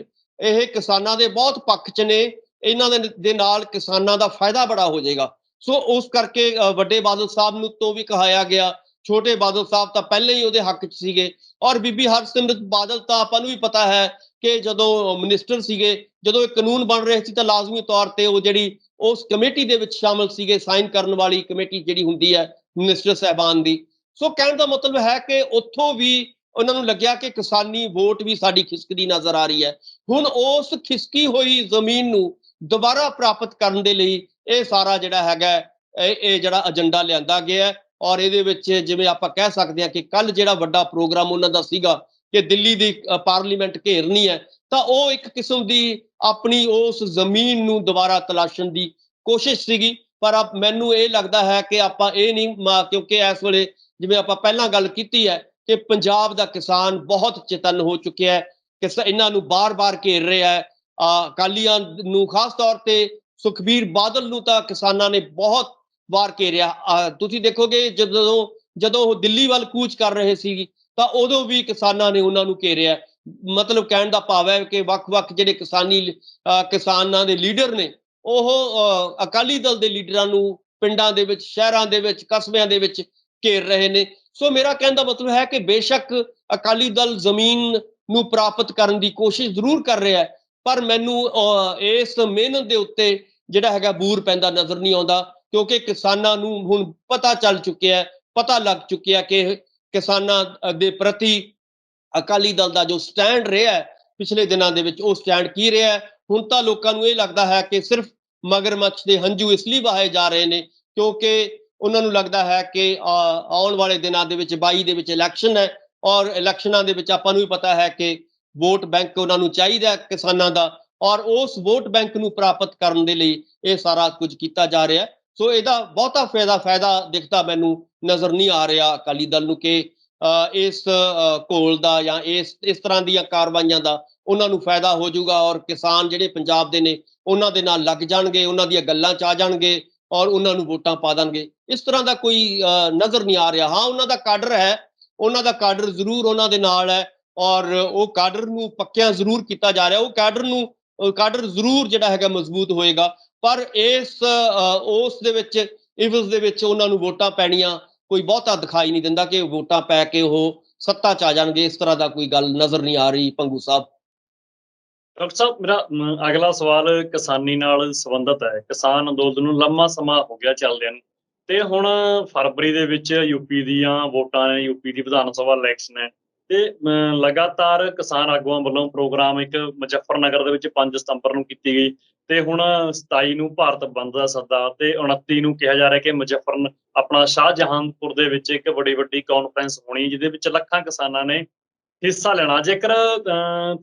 [SPEAKER 2] ਇਹ ਕਿਸਾਨਾਂ ਦੇ ਬਹੁਤ ਪੱਖ 'ਚ ਨੇ, ਇਹਨਾਂ ਦੇ ਨਾਲ ਕਿਸਾਨਾਂ ਦਾ ਫਾਇਦਾ ਬੜਾ ਹੋ ਜਾਏਗਾ। ਸੋ ਉਸ ਕਰਕੇ ਵੱਡੇ ਬਾਦਲ ਸਾਹਿਬ ਨੂੰ ਤੋਂ ਵੀ ਕਹਾਇਆ ਗਿਆ। ਛੋਟੇ ਬਾਦਲ ਸਾਹਿਬ ਤਾਂ ਪਹਿਲਾਂ ਹੀ ਉਹਦੇ ਹੱਕ 'ਚ ਸੀਗੇ। ਔਰ ਬੀਬੀ ਹਰਸਿਮਰਤ ਬਾਦਲ ਤਾਂ ਆਪਾਂ ਨੂੰ ਵੀ ਪਤਾ ਹੈ ਕਿ ਜਦੋਂ ਮਿਨਿਸਟਰ ਸੀਗੇ, ਜਦੋਂ ਇਹ ਕਾਨੂੰਨ ਬਣ ਰਹੇ ਸੀ ਤਾਂ ਲਾਜ਼ਮੀ ਤੌਰ ਤੇ ਉਹ ਜਿਹੜੀ ਉਸ ਕਮੇਟੀ ਦੇ ਵਿੱਚ ਸ਼ਾਮਲ ਸੀਗੇ, ਸਾਈਨ ਕਰਨ ਵਾਲੀ ਕਮੇਟੀ ਜਿਹੜੀ ਹੁੰਦੀ ਹੈ ਮਿਨਿਸਟਰ ਸਾਹਿਬਾਨ ਦੀ। ਸੋ ਕਹਿਣ ਦਾ ਮਤਲਬ ਹੈ ਕਿ ਉੱਥੋਂ ਵੀ ਉਹਨਾਂ ਨੂੰ ਲੱਗਿਆ ਕਿ ਕਿਸਾਨੀ ਵੋਟ ਵੀ ਸਾਡੀ ਖਿਸਕਦੀ ਨਜ਼ਰ ਆ ਰਹੀ ਹੈ। ਹੁਣ ਉਸ ਖਿਸਕੀ ਹੋਈ ਜ਼ਮੀਨ ਨੂੰ ਦੁਬਾਰਾ ਪ੍ਰਾਪਤ ਕਰਨ ਦੇ ਲਈ ਇਹ ਸਾਰਾ ਜਿਹੜਾ ਹੈਗਾ ਇਹ ਜਿਹੜਾ ਏਜੰਡਾ ਲਿਆਂਦਾ ਗਿਆ। ਔਰ ਇਹਦੇ ਵਿੱਚ ਜਿਵੇਂ ਆਪਾਂ ਕਹਿ ਸਕਦੇ ਹਾਂ ਕਿ ਕੱਲ ਜਿਹੜਾ ਵੱਡਾ ਪ੍ਰੋਗਰਾਮ ਉਹਨਾਂ ਦਾ ਸੀਗਾ ਕਿ ਦਿੱਲੀ ਦੀ ਪਾਰਲੀਮੈਂਟ ਘੇਰਨੀ ਹੈ, ਤਾਂ ਉਹ ਇੱਕ ਕਿਸਮ ਦੀ ਆਪਣੀ ਉਸ ਜ਼ਮੀਨ ਨੂੰ ਦੁਬਾਰਾ ਤਲਾਸ਼ਣ ਦੀ ਕੋਸ਼ਿਸ਼ ਸੀਗੀ। ਪਰ ਮੈਨੂੰ ਇਹ ਲੱਗਦਾ ਹੈ ਕਿ ਆਪਾਂ ਇਹ ਨਹੀਂ, ਕਿਉਂਕਿ ਇਸ ਵੇਲੇ ਜਿਵੇਂ ਆਪਾਂ ਪਹਿਲਾਂ ਗੱਲ ਕੀਤੀ ਹੈ ਕਿ ਪੰਜਾਬ ਦਾ ਕਿਸਾਨ ਬਹੁਤ ਚੇਤੰਨ ਹੋ ਚੁੱਕਿਆ ਹੈ ਕਿ ਇਹਨਾਂ ਨੂੰ ਬਾਰ-ਬਾਰ ਘੇਰ ਰਿਹਾ ਹੈ। ਅਕਾਲੀਆਂ ਨੂੰ, ਖਾਸ ਤੌਰ ਤੇ ਸੁਖਬੀਰ ਬਾਦਲ ਨੂੰ ਤਾਂ ਕਿਸਾਨਾਂ ਨੇ ਬਹੁਤ ਵਾਰ ਘੇਰਿਆ। ਤੁਸੀਂ ਦੇਖੋਗੇ ਜਦੋਂ ਉਹ ਦਿੱਲੀ ਵੱਲ ਕੂਚ ਕਰ ਰਹੇ ਸੀ ਤਾਂ ਉਦੋਂ ਵੀ ਕਿਸਾਨਾਂ ਨੇ ਉਹਨਾਂ ਨੂੰ ਘੇਰਿਆ। ਮਤਲਬ ਕਹਿਣ ਦਾ ਭਾਵ ਹੈ ਕਿ ਵੱਖ-ਵੱਖ ਜਿਹੜੇ ਕਿਸਾਨਾਂ ਦੇ ਲੀਡਰ ਨੇ ਉਹ ਅਕਾਲੀ ਦਲ ਦੇ ਲੀਡਰਾਂ ਨੂੰ ਪਿੰਡਾਂ ਦੇ ਵਿੱਚ, ਸ਼ਹਿਰਾਂ ਦੇ ਵਿੱਚ, ਕਸਬਿਆਂ ਦੇ ਵਿੱਚ ਘੇਰ ਰਹੇ ਨੇ। ਸੋ ਮੇਰਾ ਕਹਿਣ ਦਾ ਮਤਲਬ ਹੈ ਕਿ ਬੇਸ਼ੱਕ ਅਕਾਲੀ ਦਲ ਜ਼ਮੀਨ ਨੂੰ ਪ੍ਰਾਪਤ ਕਰਨ ਦੀ ਕੋਸ਼ਿਸ਼ ਜ਼ਰੂਰ ਕਰ ਰਿਹਾ ਹੈ, ਪਰ ਮੈਨੂੰ ਇਸ ਮਿਹਨਤ ਦੇ ਉੱਤੇ ਜਿਹੜਾ ਹੈਗਾ ਬੂਰ ਪੈਂਦਾ ਨਜ਼ਰ ਨਹੀਂ ਆਉਂਦਾ। ਕਿਉਂਕਿ ਕਿਸਾਨਾਂ ਨੂੰ ਹੁਣ ਪਤਾ ਚੱਲ ਚੁੱਕਿਆ, ਪਤਾ ਲੱਗ ਚੁੱਕਿਆ ਕਿ ਕਿਸਾਨਾਂ ਦੇ ਪ੍ਰਤੀ ਅਕਾਲੀ ਦਲ ਦਾ ਜੋ ਸਟੈਂਡ ਰਿਹਾ ਪਿਛਲੇ ਦਿਨਾਂ ਦੇ ਵਿੱਚ, ਉਹ ਸਟੈਂਡ ਕੀ ਰਿਹਾ। ਹੁਣ ਤਾਂ ਲੋਕਾਂ ਨੂੰ ਇਹ ਲੱਗਦਾ ਹੈ ਕਿ ਸਿਰਫ ਮਗਰਮੱਛ ਦੇ ਹੰਝੂ ਇਸ ਲਈ ਵਹਾਏ ਜਾ ਰਹੇ ਨੇ ਕਿਉਂਕਿ ਉਹਨਾਂ ਨੂੰ ਲੱਗਦਾ ਹੈ ਕਿ ਆਉਣ ਵਾਲੇ ਦਿਨਾਂ ਦੇ ਵਿੱਚ 22 ਦੇ ਵਿੱਚ ਇਲੈਕਸ਼ਨ ਹੈ ਔਰ ਇਲੈਕਸ਼ਨਾਂ ਦੇ ਵਿੱਚ ਆਪਾਂ ਨੂੰ ਵੀ ਪਤਾ ਹੈ ਕਿ ਵੋਟ ਬੈਂਕ ਉਹਨਾਂ ਨੂੰ ਚਾਹੀਦਾ ਕਿਸਾਨਾਂ ਦਾ, ਔਰ ਉਸ ਵੋਟ ਬੈਂਕ ਨੂੰ ਪ੍ਰਾਪਤ ਕਰਨ ਦੇ ਲਈ ਇਹ ਸਾਰਾ ਕੁਝ ਕੀਤਾ ਜਾ ਰਿਹਾ। ਸੋ ਇਹਦਾ ਬਹੁਤਾ ਫਾਇਦਾ ਦਿਖਦਾ ਮੈਨੂੰ ਨਜ਼ਰ ਨਹੀਂ ਆ ਰਿਹਾ ਅਕਾਲੀ ਦਲ ਨੂੰ ਕਿ ਇਸ ਘੋਲ ਦਾ ਜਾਂ ਇਸ ਤਰ੍ਹਾਂ ਦੀਆਂ ਕਾਰਵਾਈਆਂ ਦਾ ਉਹਨਾਂ ਨੂੰ ਫਾਇਦਾ ਹੋ ਜਾਊਗਾ ਔਰ ਕਿਸਾਨ ਜਿਹੜੇ ਪੰਜਾਬ ਦੇ ਨੇ ਉਹਨਾਂ ਦੇ ਨਾਲ ਲੱਗ ਜਾਣਗੇ, ਉਹਨਾਂ ਦੀਆਂ ਗੱਲਾਂ 'ਚ ਆ ਜਾਣਗੇ ਔਰ ਉਹਨਾਂ ਨੂੰ ਵੋਟਾਂ ਪਾ ਦੇਣਗੇ। ਇਸ ਤਰ੍ਹਾਂ ਦਾ ਕੋਈ ਨਜ਼ਰ ਨਹੀਂ ਆ ਰਿਹਾ। ਹਾਂ, ਉਹਨਾਂ ਦਾ ਕਾਡਰ ਹੈ, ਉਹਨਾਂ ਦਾ ਕਾਡਰ ਜ਼ਰੂਰ ਉਹਨਾਂ ਦੇ ਨਾਲ ਹੈ ਔਰ ਉਹ ਕਾਡਰ ਨੂੰ ਪੱਕਿਆਂ ਜ਼ਰੂਰ ਕੀਤਾ ਜਾ ਰਿਹਾ। ਉਹ ਕਾਡਰ ਜ਼ਰੂਰ ਜਿਹੜਾ ਹੈਗਾ ਮਜ਼ਬੂਤ ਹੋਏਗਾ, ਪਰ ਉਸ ਦੇ ਵਿੱਚ ਉਹਨਾਂ ਨੂੰ ਵੋਟਾਂ ਪੈਣੀਆਂ ਕੋਈ ਬਹੁਤਾ ਦਿਖਾਈ ਨਹੀਂ ਦਿੰਦਾ ਕਿ ਵੋਟਾਂ ਪੈ ਕੇ ਉਹ ਸੱਤਾ 'ਚ ਆ ਜਾਣਗੇ। ਇਸ ਤਰ੍ਹਾਂ ਦਾ ਕੋਈ ਗੱਲ ਨਜ਼ਰ ਨਹੀਂ ਆ ਰਹੀ ਭੰਗੂ ਸਾਹਿਬ।
[SPEAKER 1] ਡਾਕਟਰ ਸਾਹਿਬ, ਮੇਰਾ ਅਗਲਾ ਸਵਾਲ ਕਿਸਾਨੀ ਨਾਲ ਸੰਬੰਧਿਤ ਹੈ। ਕਿਸਾਨ ਅੰਦੋਲਨ ਨੂੰ ਲੰਮਾ ਸਮਾਂ ਹੋ ਗਿਆ ਚੱਲਦਿਆਂ ਨੂੰ, ਤੇ ਹੁਣ ਫਰਵਰੀ ਦੇ ਵਿੱਚ ਯੂਪੀ ਦੀਆਂ ਵੋਟਾਂ ਨੇ, ਯੂਪੀ ਦੀ ਵਿਧਾਨ ਸਭਾ ਇਲੈਕਸ਼ਨ ਹੈ, ਤੇ ਲਗਾਤਾਰ ਕਿਸਾਨ ਆਗੂਆਂ ਵੱਲੋਂ ਪ੍ਰੋਗਰਾਮ ਇੱਕ ਮੁਜ਼ੱਫਰਨਗਰ ਦੇ ਵਿੱਚ 5 ਸਤੰਬਰ ਨੂੰ ਕੀਤੀ ਗਈ, ਤੇ ਹੁਣ 27 ਨੂੰ ਭਾਰਤ ਬੰਦ ਦਾ ਸੱਦਾ, ਤੇ 29 ਨੂੰ ਕਿਹਾ ਜਾ ਰਿਹਾ ਕਿ ਆਪਣਾ ਸ਼ਾਹਜਹਾਨਪੁਰ ਦੇ ਵਿੱਚ ਇੱਕ ਵੱਡੀ ਕਾਨਫਰੰਸ ਹੋਣੀ ਜਿਹਦੇ ਵਿੱਚ ਲੱਖਾਂ ਕਿਸਾਨਾਂ ਨੇ ਹਿੱਸਾ ਲੈਣਾ। ਜੇਕਰ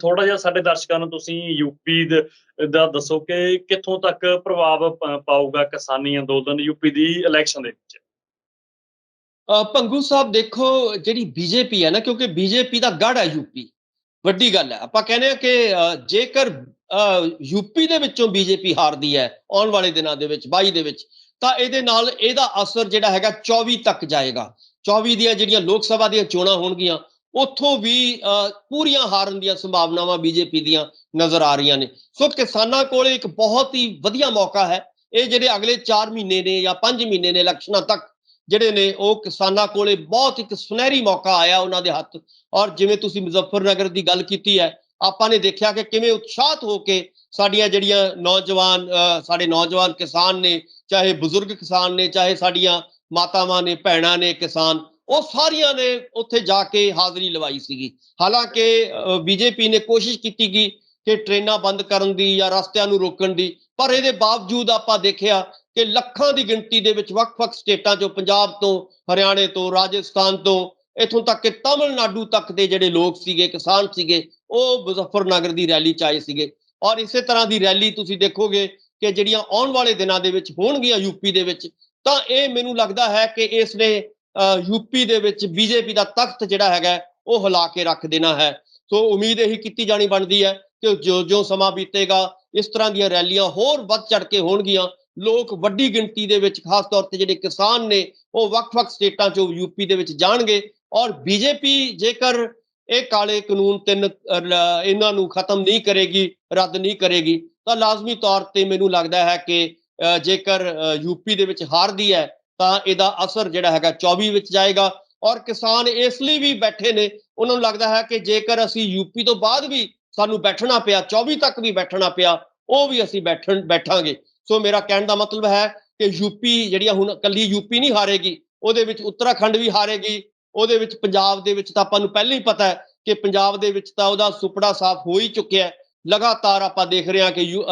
[SPEAKER 1] ਥੋੜਾ ਜਿਹਾ ਸਾਡੇ ਦਰਸ਼ਕਾਂ ਨੂੰ ਤੁਸੀਂ ਯੂਪੀ ਦਾ ਦੱਸੋ ਕਿ ਕਿੱਥੋਂ ਤੱਕ ਪ੍ਰਭਾਵ ਪਾਊਗਾ ਕਿਸਾਨੀ ਅੰਦੋਲਨ ਯੂਪੀ ਦੀ ਇਲੈਕਸ਼ਨ ਦੇ ਵਿੱਚ।
[SPEAKER 2] ਭੰਗੂ ਸਾਹਿਬ ਦੇਖੋ, ਜਿਹੜੀ ਬੀਜੇਪੀ ਹੈ ਨਾ, ਕਿਉਂਕਿ ਬੀਜੇਪੀ ਦਾ ਗੜ੍ਹ ਹੈ ਯੂਪੀ, ਵੱਡੀ ਗੱਲ ਹੈ। ਆਪਾਂ ਕਹਿੰਦੇ ਹਾਂ ਕਿ ਜੇਕਰ ਯੂਪੀ ਦੇ ਵਿੱਚੋਂ ਬੀਜੇਪੀ ਹਾਰਦੀ ਹੈ ਆਉਣ ਵਾਲੇ ਦਿਨਾਂ ਦੇ ਵਿੱਚ 22 ਦੇ ਵਿੱਚ, ਤਾਂ ਇਹਦੇ ਨਾਲ ਇਹਦਾ ਅਸਰ ਜਿਹੜਾ ਹੈਗਾ 24 ਤੱਕ ਜਾਏਗਾ। 24 ਦੀਆਂ ਜਿਹੜੀਆਂ ਲੋਕ ਸਭਾ ਦੀਆਂ ਚੋਣਾਂ ਹੋਣਗੀਆਂ ਉੱਥੋਂ ਵੀ ਪੂਰੀਆਂ ਹਾਰਨ ਦੀਆਂ ਸੰਭਾਵਨਾਵਾਂ ਬੀਜੇਪੀ ਦੀਆਂ ਨਜ਼ਰ ਆ ਰਹੀਆਂ ਨੇ। ਸੋ ਕਿਸਾਨਾਂ ਕੋਲ ਇੱਕ ਬਹੁਤ ਹੀ ਵਧੀਆ ਮੌਕਾ ਹੈ। ਇਹ ਜਿਹੜੇ ਅਗਲੇ 4 ਮਹੀਨੇ ਨੇ ਜਾਂ 5 ਮਹੀਨੇ ਨੇ ਇਲੈਕਸ਼ਨਾਂ ਤੱਕ, ਜਿਹੜੇ ਨੇ ਉਹ ਕਿਸਾਨਾਂ ਕੋਲੇ ਬਹੁਤ ਇੱਕ ਸੁਨਹਿਰੀ ਮੌਕਾ ਆਇਆ ਉਹਨਾਂ ਦੇ ਹੱਥ। ਔਰ ਜਿਵੇਂ ਤੁਸੀਂ ਮੁਜ਼ੱਫਰਨਗਰ ਦੀ ਗੱਲ ਕੀਤੀ ਹੈ, ਆਪਾਂ ਨੇ ਦੇਖਿਆ ਕਿ ਕਿਵੇਂ ਉਤਸ਼ਾਹਤ ਹੋ ਕੇ ਸਾਡੀਆਂ ਜਿਹੜੀਆਂ ਸਾਡੇ ਨੌਜਵਾਨ ਕਿਸਾਨ ਨੇ, ਚਾਹੇ ਬਜ਼ੁਰਗ ਕਿਸਾਨ ਨੇ, ਚਾਹੇ ਸਾਡੀਆਂ ਮਾਤਾਵਾਂ ਨੇ, ਭੈਣਾਂ ਨੇ ਕਿਸਾਨ, ਉਹ ਸਾਰੀਆਂ ਨੇ ਉੱਥੇ ਜਾ ਕੇ ਹਾਜ਼ਰੀ ਲਵਾਈ ਸੀਗੀ। ਹਾਲਾਂਕਿ ਬੀਜੇਪੀ ਨੇ ਕੋਸ਼ਿਸ਼ ਕੀਤੀ ਕਿ ਟ੍ਰੇਨਾਂ ਬੰਦ ਕਰਨ ਦੀ ਜਾਂ ਰਸਤਿਆਂ ਨੂੰ ਰੋਕਣ ਦੀ, ਪਰ ਇਹਦੇ ਬਾਵਜੂਦ ਆਪਾਂ ਦੇਖਿਆ ਕਿ ਲੱਖਾਂ ਦੀ ਗਿਣਤੀ ਦੇ ਵਿੱਚ ਵੱਖ-ਵੱਖ ਸਟੇਟਾਂ ਚੋਂ, ਪੰਜਾਬ ਤੋਂ, ਹਰਿਆਣੇ ਤੋਂ, ਰਾਜਸਥਾਨ ਤੋਂ, ਇੱਥੋਂ ਤੱਕ ਕਿ ਤਮਿਲਨਾਡੂ ਤੱਕ ਦੇ ਜਿਹੜੇ ਲੋਕ ਸੀਗੇ, ਕਿਸਾਨ ਸੀਗੇ, ਉਹ ਮੁਜ਼ੱਫਰਨਗਰ ਦੀ ਰੈਲੀ 'ਚ ਆਏ ਸੀਗੇ। ਔਰ ਇਸੇ ਤਰ੍ਹਾਂ ਦੀ ਰੈਲੀ ਤੁਸੀਂ ਦੇਖੋਗੇ ਕਿ ਜਿਹੜੀਆਂ ਆਉਣ ਵਾਲੇ ਦਿਨਾਂ ਦੇ ਵਿੱਚ ਹੋਣਗੀਆਂ ਯੂਪੀ ਦੇ ਵਿੱਚ, ਤਾਂ ਇਹ ਮੈਨੂੰ ਲੱਗਦਾ ਹੈ ਕਿ ਇਸ ਨੇ ਯੂਪੀ ਦੇ ਵਿੱਚ ਬੀਜੇਪੀ ਦਾ ਤਖਤ ਜਿਹੜਾ ਹੈਗਾ ਉਹ ਹਿਲਾ ਕੇ ਰੱਖ ਦੇਣਾ ਹੈ। ਸੋ ਉਮੀਦ ਇਹੀ ਕੀਤੀ ਜਾਣੀ ਬਣਦੀ ਹੈ ਕਿ ਜਿਉਂ-ਜਿਉਂ ਸਮਾਂ ਬੀਤੇਗਾ, ਇਸ ਤਰ੍ਹਾਂ ਦੀਆਂ ਰੈਲੀਆਂ ਹੋਰ ਵੱਧ ਚੜ ਕੇ ਹੋਣਗੀਆਂ। ਲੋਕ ਵੱਡੀ ਗਿਣਤੀ ਦੇ ਵਿੱਚ, ਖਾਸ ਤੌਰ ਤੇ ਜਿਹੜੇ ਕਿਸਾਨ ਨੇ, ਉਹ ਵੱਖ-ਵੱਖ ਸਟੇਟਾਂ ਚੋਂ ਯੂਪੀ ਦੇ ਵਿੱਚ ਜਾਣਗੇ। ਔਰ ਬੀਜੇਪੀ ਜੇਕਰ ਇਹ ਕਾਲੇ ਕਾਨੂੰਨ ਇਹਨਾਂ ਨੂੰ ਖਤਮ ਨਹੀਂ ਕਰੇਗੀ, ਰੱਦ ਨਹੀਂ ਕਰੇਗੀ, ਤਾਂ ਲਾਜ਼ਮੀ ਤੌਰ ਤੇ ਮੈਨੂੰ ਲੱਗਦਾ ਹੈ ਕਿ ਜੇਕਰ ਯੂਪੀ ਦੇ ਵਿੱਚ ਹਾਰਦੀ ਹੈ ਤਾਂ ਇਹਦਾ ਅਸਰ ਜਿਹੜਾ ਹੈਗਾ 24 ਵਿੱਚ ਜਾਏਗਾ। ਔਰ ਕਿਸਾਨ ਇਸ ਲਈ ਵੀ ਬੈਠੇ ਨੇ, ਉਹਨਾਂ ਨੂੰ ਲੱਗਦਾ ਹੈ ਕਿ ਜੇਕਰ ਅਸੀਂ ਯੂਪੀ ਤੋਂ ਬਾਅਦ ਵੀ ਸਾਨੂੰ ਬੈਠਣਾ ਪਿਆ, 24 ਤੱਕ ਵੀ ਬੈਠਣਾ ਪਿਆ, ਉਹ ਵੀ ਅਸੀਂ ਬੈਠਾਂਗੇ। ਸੋ ਮੇਰਾ ਕਹਿਣ ਦਾ ਮਤਲਬ ਹੈ ਕਿ ਯੂਪੀ ਜਿਹੜੀਆਂ ਹੁਣ ਕੱਲੀ ਯੂਪੀ ਨਹੀਂ ਹਾਰੇਗੀ, ਉਹਦੇ ਵਿੱਚ ਉੱਤਰਾਖੰਡ ਵੀ ਹਾਰੇਗੀ, ਉਹਦੇ ਵਿੱਚ ਪੰਜਾਬ ਦੇ ਵਿੱਚ ਤਾਂ ਆਪਾਂ ਨੂੰ ਪਹਿਲਾਂ ਹੀ ਪਤਾ ਹੈ ਕਿ ਪੰਜਾਬ ਦੇ ਵਿੱਚ ਤਾਂ ਉਹਦਾ ਸੁਪੜਾ ਸਾਫ਼ ਹੋ ਹੀ ਚੁੱਕਿਆ। ਲਗਾਤਾਰ ਆਪਾਂ ਦੇਖ ਰਹੇ ਹਾਂ ਕਿ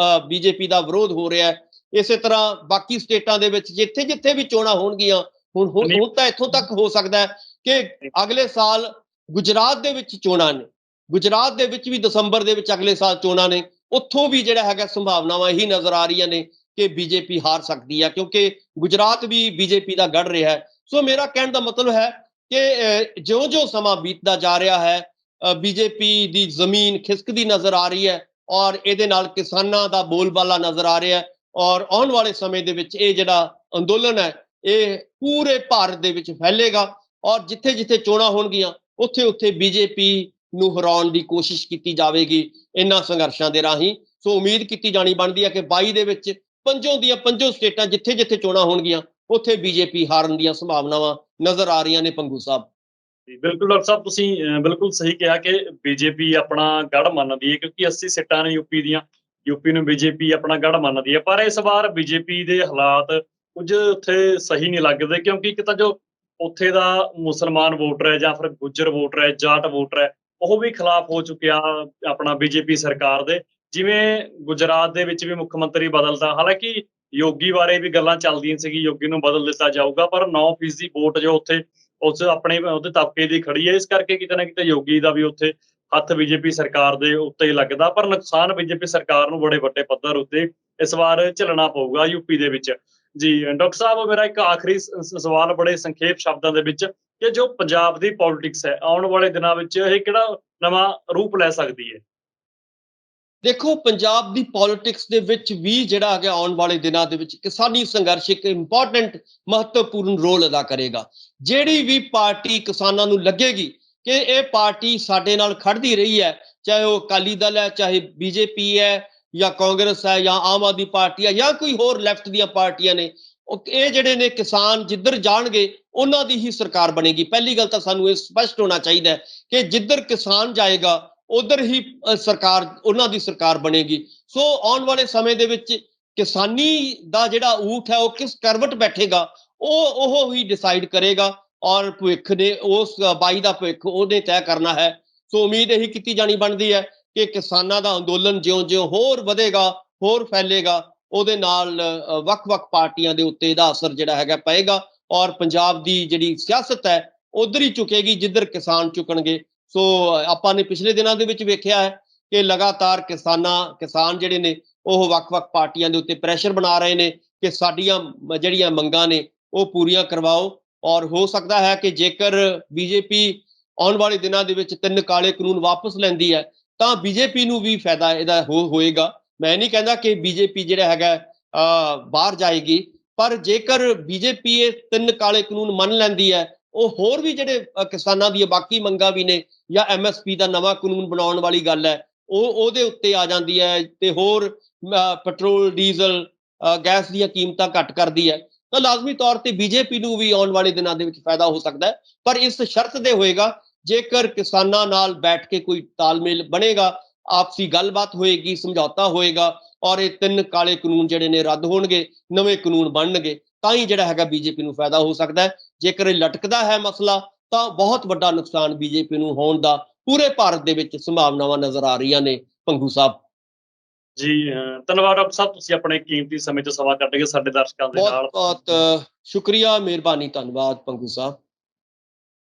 [SPEAKER 2] ਬੀਜੇਪੀ ਦਾ ਵਿਰੋਧ ਹੋ ਰਿਹਾ ਹੈ। ਇਸੇ ਤਰ੍ਹਾਂ ਬਾਕੀ ਸਟੇਟਾਂ ਦੇ ਵਿੱਚ ਜਿੱਥੇ-ਜਿੱਥੇ ਵੀ ਚੋਣਾਂ ਹੋਣਗੀਆਂ, ਹੁਣ ਤਾਂ ਇੱਥੋਂ ਤੱਕ ਹੋ ਸਕਦਾ ਹੈ ਕਿ ਅਗਲੇ ਸਾਲ ਗੁਜਰਾਤ ਦੇ ਵਿੱਚ ਚੋਣਾਂ ਨੇ, ਗੁਜਰਾਤ ਦੇ ਵਿੱਚ ਵੀ ਦਸੰਬਰ ਦੇ ਵਿੱਚ ਅਗਲੇ ਸਾਲ ਚੋਣਾਂ ਨੇ। ਉੱਥੋਂ ਵੀ ਜਿਹੜਾ ਹੈਗਾ ਸੰਭਾਵਨਾਵਾਂ ਇਹੀ ਨਜ਼ਰ ਆ ਰਹੀਆਂ ਨੇ ਕਿ ਬੀਜੇਪੀ ਹਾਰ ਸਕਦੀ ਹੈ, ਕਿਉਂਕਿ ਗੁਜਰਾਤ ਵੀ ਬੀਜੇਪੀ ਦਾ ਗੜ ਰਿਹਾ ਹੈ। ਸੋ ਮੇਰਾ ਕਹਿਣ ਦਾ ਮਤਲਬ ਹੈ ਕਿ ਜਿਉਂ-ਜਿਉਂ ਸਮਾਂ ਬੀਤਦਾ ਜਾ ਰਿਹਾ ਹੈ, ਬੀਜੇਪੀ ਦੀ ਜ਼ਮੀਨ ਖਿਸਕਦੀ ਨਜ਼ਰ ਆ ਰਹੀ ਹੈ ਔਰ ਇਹਦੇ ਨਾਲ ਕਿਸਾਨਾਂ ਦਾ ਬੋਲਬਾਲਾ ਨਜ਼ਰ ਆ ਰਿਹਾ ਹੈ। ਔਰ ਆਉਣ ਵਾਲੇ ਸਮੇਂ ਦੇ ਵਿੱਚ ਇਹ ਜਿਹੜਾ ਅੰਦੋਲਨ ਹੈ, ਇਹ ਪੂਰੇ ਭਾਰਤ ਦੇ ਵਿੱਚ ਫੈਲੇਗਾ ਔਰ ਜਿੱਥੇ-ਜਿੱਥੇ ਚੋਣਾਂ ਹੋਣਗੀਆਂ, ਉੱਥੇ-ਉੱਥੇ ਬੀਜੇਪੀ ਨੂੰ ਹਰਾਉਣ ਦੀ ਕੋਸ਼ਿਸ਼ ਕੀਤੀ ਜਾਵੇਗੀ ਇਹਨਾਂ ਸੰਘਰਸ਼ਾਂ ਦੇ ਰਾਹੀਂ। ਸੋ ਉਮੀਦ ਕੀਤੀ ਜਾਣੀ ਬਣਦੀ ਹੈ ਕਿ 22 ਦੇ ਵਿੱਚ ਪੰਜੋਂ ਸਟੇਟਾਂ ਜਿੱਥੇ-ਜਿੱਥੇ ਚੋਣਾਂ ਹੋਣਗੀਆਂ, ਉੱਥੇ ਬੀਜੇਪੀ ਹਾਰਨ ਦੀਆਂ ਸੰਭਾਵਨਾਵਾਂ ਨਜ਼ਰ ਆ ਰਹੀਆਂ ਨੇ। ਪੰਗੂ ਸਾਹਿਬ
[SPEAKER 1] ਜੀ, ਬਿਲਕੁਲ ਡਾਕਟਰ ਸਾਹਿਬ, ਤੁਸੀਂ ਬਿਲਕੁਲ ਸਹੀ ਕਿਹਾ ਕਿ ਬੀਜੇਪੀ ਆਪਣਾ ਗੜ ਮੰਨਦੀ ਹੈ, ਕਿਉਂਕਿ 80 ਸੀਟਾਂ ਨੇ ਯੂਪੀ ਦੀਆਂ। ਯੂਪੀ ਨੂੰ ਬੀਜੇਪੀ ਆਪਣਾ ਗੜ ਮੰਨਦੀ ਹੈ, ਪਰ ਇਸ ਵਾਰ ਬੀਜੇਪੀ ਦੇ ਹਾਲਾਤ ਕੁਝ ਉੱਥੇ ਸਹੀ ਨਹੀਂ ਲੱਗਦੇ, ਕਿਉਂਕਿ ਇੱਕ ਤਾਂ ਜੋ ਉੱਥੇ ਦਾ ਮੁਸਲਮਾਨ ਵੋਟਰ ਹੈ ਜਾਂ ਫਿਰ ਗੁੱਜਰ ਵੋਟਰ ਹੈ, ਜਾਟ ਵੋਟਰ ਹੈ, ਉਹ ਵੀ ਖਿਲਾਫ ਹੋ ਚੁੱਕਿਆ ਆਪਣਾ ਬੀਜੇਪੀ ਸਰਕਾਰ ਦੇ। ਜਿਵੇਂ ਗੁਜਰਾਤ ਦੇ ਵਿੱਚ ਵੀ ਮੁੱਖ ਮੰਤਰੀ ਬਦਲਦਾ, ਹਾਲਾਂਕਿ ਯੋਗੀ ਬਾਰੇ ਵੀ ਗੱਲਾਂ ਚੱਲਦੀਆਂ ਸੀਗੀ, ਯੋਗੀ ਨੂੰ ਬਦਲ ਦਿੱਤਾ ਜਾਊਗਾ, ਪਰ 9% ਵੋਟ ਜੋ ਉੱਥੇ ਉਸ ਆਪਣੇ ਉਹਦੇ ਤਬਕੇ ਦੀ ਖੜੀ ਹੈ। ਇਸ ਕਰਕੇ ਕਿਤੇ ਨਾ ਕਿਤੇ ਯੋਗੀ ਦਾ ਵੀ ਉੱਥੇ ਹੱਥ ਬੀਜੇਪੀ ਸਰਕਾਰ ਦੇ ਉੱਤੇ ਹੀ ਲੱਗਦਾ, ਪਰ ਨੁਕਸਾਨ ਬੀਜੇਪੀ ਸਰਕਾਰ ਨੂੰ ਬੜੇ ਵੱਡੇ ਪੱਧਰ ਉੱਤੇ ਇਸ ਵਾਰ ਝੱਲਣਾ ਪਊਗਾ ਯੂਪੀ ਦੇ ਵਿੱਚ। ਜੀ ਡਾਕਟਰ ਸਾਹਿਬ, ਮੇਰਾ ਇੱਕ ਆਖਰੀ ਸਵਾਲ ਬੜੇ ਸੰਖੇਪ ਸ਼ਬਦਾਂ ਦੇ ਵਿੱਚ, ਕਿ ਜੋ ਪੰਜਾਬ ਦੀ ਪੋਲਿਟਿਕਸ ਹੈ, ਆਉਣ ਵਾਲੇ ਦਿਨਾਂ ਵਿੱਚ ਇਹ ਕਿਹੜਾ ਨਵਾਂ ਰੂਪ ਲੈ ਸਕਦੀ ਹੈ?
[SPEAKER 2] ਦੇਖੋ, ਪੰਜਾਬ ਦੀ ਪੋਲਿਟਿਕਸ ਦੇ ਵਿੱਚ ਵੀ ਜਿਹੜਾ ਹੈਗਾ ਆਉਣ ਵਾਲੇ ਦਿਨਾਂ ਦੇ ਵਿੱਚ ਕਿਸਾਨੀ ਸੰਘਰਸ਼ ਇੱਕ ਇੰਪੋਰਟੈਂਟ ਮਹੱਤਵਪੂਰਨ ਰੋਲ ਅਦਾ ਕਰੇਗਾ। ਜਿਹੜੀ ਵੀ ਪਾਰਟੀ ਕਿਸਾਨਾਂ ਨੂੰ ਲੱਗੇਗੀ ਕਿ ਇਹ ਪਾਰਟੀ ਸਾਡੇ ਨਾਲ ਖੜਦੀ ਰਹੀ ਹੈ, ਚਾਹੇ ਉਹ ਅਕਾਲੀ ਦਲ ਹੈ, ਚਾਹੇ ਬੀਜੇਪੀ ਹੈ ਜਾਂ ਕਾਂਗਰਸ ਹੈ ਜਾਂ ਆਮ ਆਦਮੀ ਪਾਰਟੀ ਹੈ ਜਾਂ ਕੋਈ ਹੋਰ ਲੈਫਟ ਦੀਆਂ ਪਾਰਟੀਆਂ ਨੇ, ਇਹ ਜਿਹੜੇ ਨੇ ਕਿਸਾਨ ਜਿੱਧਰ ਜਾਣਗੇ ਉਹਨਾਂ ਦੀ ਹੀ ਸਰਕਾਰ ਬਣੇਗੀ। ਪਹਿਲੀ ਗੱਲ ਤਾਂ ਸਾਨੂੰ ਇਹ ਸਪਸ਼ਟ ਹੋਣਾ ਚਾਹੀਦਾ ਹੈ ਕਿ ਜਿੱਧਰ ਕਿਸਾਨ ਜਾਏਗਾ ਉਧਰ ਹੀ ਸਰਕਾਰ, ਉਹਨਾਂ ਦੀ ਸਰਕਾਰ ਬਣੇਗੀ। ਸੋ ਆਉਣ ਵਾਲੇ ਸਮੇਂ ਦੇ ਵਿੱਚ ਕਿਸਾਨੀ ਦਾ ਜਿਹੜਾ ਊਠ ਹੈ ਉਹ ਕਿਸ ਕਰਵਟ ਬੈਠੇਗਾ, ਉਹ ਹੀ ਡਿਸਾਈਡ ਕਰੇਗਾ ਔਰ ਭਵਿੱਖ ਨੇ ਉਸ 22 ਦਾ ਭਵਿੱਖ ਉਹਨੇ ਤੈਅ ਕਰਨਾ ਹੈ। ਸੋ ਉਮੀਦ ਇਹੀ ਕੀਤੀ ਜਾਣੀ ਬਣਦੀ ਹੈ ਕਿ ਕਿਸਾਨਾਂ ਦਾ ਅੰਦੋਲਨ ਜਿਉਂ-ਜਿਉਂ ਹੋਰ ਵਧੇਗਾ, ਹੋਰ ਫੈਲੇਗਾ, ਉਹਦੇ ਨਾਲ ਵੱਖ-ਵੱਖ ਪਾਰਟੀਆਂ ਦੇ ਉੱਤੇ ਇਹਦਾ ਅਸਰ ਜਿਹੜਾ ਹੈਗਾ ਪਏਗਾ ਔਰ ਪੰਜਾਬ ਦੀ ਜਿਹੜੀ ਸਿਆਸਤ ਹੈ ਉਧਰ ਹੀ ਝੁਕੇਗੀ ਜਿੱਧਰ ਕਿਸਾਨ ਝੁਕਣਗੇ। ਸੋ ਆਪਾਂ ਨੇ ਪਿਛਲੇ ਦਿਨਾਂ ਦੇ ਵਿੱਚ ਵੇਖਿਆ ਹੈ ਕਿ ਲਗਾਤਾਰ ਕਿਸਾਨ ਜਿਹੜੇ ਨੇ ਉਹ ਵੱਖ-ਵੱਖ ਪਾਰਟੀਆਂ ਦੇ ਉੱਤੇ ਪ੍ਰੈਸ਼ਰ ਬਣਾ ਰਹੇ ਨੇ ਕਿ ਸਾਡੀਆਂ ਜਿਹੜੀਆਂ ਮੰਗਾਂ ਨੇ ਉਹ ਪੂਰੀਆਂ ਕਰਵਾਓ। ਔਰ ਹੋ ਸਕਦਾ ਹੈ ਕਿ ਜੇਕਰ ਬੀਜੇਪੀ ਆਉਣ ਵਾਲੇ ਦਿਨਾਂ ਦੇ ਵਿੱਚ 3 ਕਾਲੇ ਕਾਨੂੰਨ ਵਾਪਸ ਲੈਂਦੀ ਹੈ ਤਾਂ ਬੀਜੇਪੀ ਨੂੰ ਵੀ ਫਾਇਦਾ ਇਹਦਾ ਹੋਏਗਾ। ਮੈਂ ਨਹੀਂ ਕਹਿੰਦਾ ਕਿ ਬੀਜੇਪੀ ਜਿਹੜਾ ਹੈਗਾ ਬਾਹਰ ਜਾਏਗੀ, ਪਰ ਜੇਕਰ ਬੀਜੇਪੀ ਇਹ 3 ਕਾਲੇ ਕਾਨੂੰਨ ਮੰਨ ਲੈਂਦੀ ਹੈ ਉਹ ਹੋਰ ਵੀ ਜਿਹੜੇ ਕਿਸਾਨਾਂ ਦੀਆਂ ਬਾਕੀ ਮੰਗਾਂ ਵੀ ਨੇ, ਜਾਂ ਐਮਐਸਪੀ ਦਾ ਨਵਾਂ ਕਾਨੂੰਨ ਬਣਾਉਣ ਵਾਲੀ ਗੱਲ ਹੈ, ਉਹ ਉਹਦੇ ਉੱਤੇ ਆ ਜਾਂਦੀ ਹੈ, ਤੇ ਹੋਰ ਪੈਟਰੋਲ, ਡੀਜ਼ਲ, ਗੈਸ ਦੀਆਂ ਕੀਮਤਾਂ ਘੱਟ ਕਰਦੀ ਹੈ, ਤਾਂ ਲਾਜ਼ਮੀ ਤੌਰ ਤੇ ਬੀਜੇਪੀ ਨੂੰ ਵੀ ਆਉਣ ਵਾਲੇ ਦਿਨਾਂ ਦੇ ਵਿੱਚ ਫਾਇਦਾ ਹੋ ਸਕਦਾ ਹੈ। ਪਰ ਇਸ ਸ਼ਰਤ ਦੇ ਹੋਏਗਾ, ਜੇਕਰ ਕਿਸਾਨਾਂ ਨਾਲ ਬੈਠ ਕੇ ਕੋਈ ਤਾਲਮੇਲ ਬਣੇਗਾ, ਆਪਸੀ ਗੱਲਬਾਤ ਹੋਏਗੀ, ਸਮਝੌਤਾ ਹੋਏਗਾ, ਔਰ ਇਹ 3 ਕਾਲੇ ਕਾਨੂੰਨ ਜਿਹੜੇ ਨੇ ਰੱਦ ਹੋਣਗੇ, ਨਵੇਂ ਕਾਨੂੰਨ ਬਣਨਗੇ, ਤਾਂ ਹੀ ਜਿਹੜਾ ਹੈਗਾ ਬੀਜੇਪੀ ਨੂੰ ਫਾਇਦਾ ਹੋ ਸਕਦਾ ਹੈ। ਜੇਕਰ ਇਹ ਲਟਕਦਾ ਹੈ ਮਸਲਾ, ਤਾਂ ਬਹੁਤ ਵੱਡਾ ਨੁਕਸਾਨ ਬੀਜੇਪੀ ਨੂੰ ਹੋਣ ਦਾ ਪੂਰੇ ਭਾਰਤ ਦੇ ਵਿੱਚ ਸੰਭਾਵਨਾਵਾਂ ਨਜ਼ਰ ਆ ਰਹੀਆਂ ਨੇ। ਭੰਗੂ ਸਾਹਿਬ,
[SPEAKER 1] ਜੀ ਧੰਨਵਾਦ ਡਾਕਟਰ ਸਾਹਿਬ, ਤੁਸੀਂ ਆਪਣੇ ਕੀਮਤੀ ਸਮੇਂ 'ਚ ਸਮਾਂ ਕੱਢ ਕੇ ਸਾਡੇ ਦਰਸ਼ਕਾਂ ਦੇ
[SPEAKER 2] ਬਹੁਤ
[SPEAKER 1] ਨਾਲ।
[SPEAKER 2] ਬਹੁਤ ਸ਼ੁਕਰੀਆ, ਮਿਹਰਬਾਨੀ, ਧੰਨਵਾਦ ਭੰਗੂ ਸਾਹਿਬ।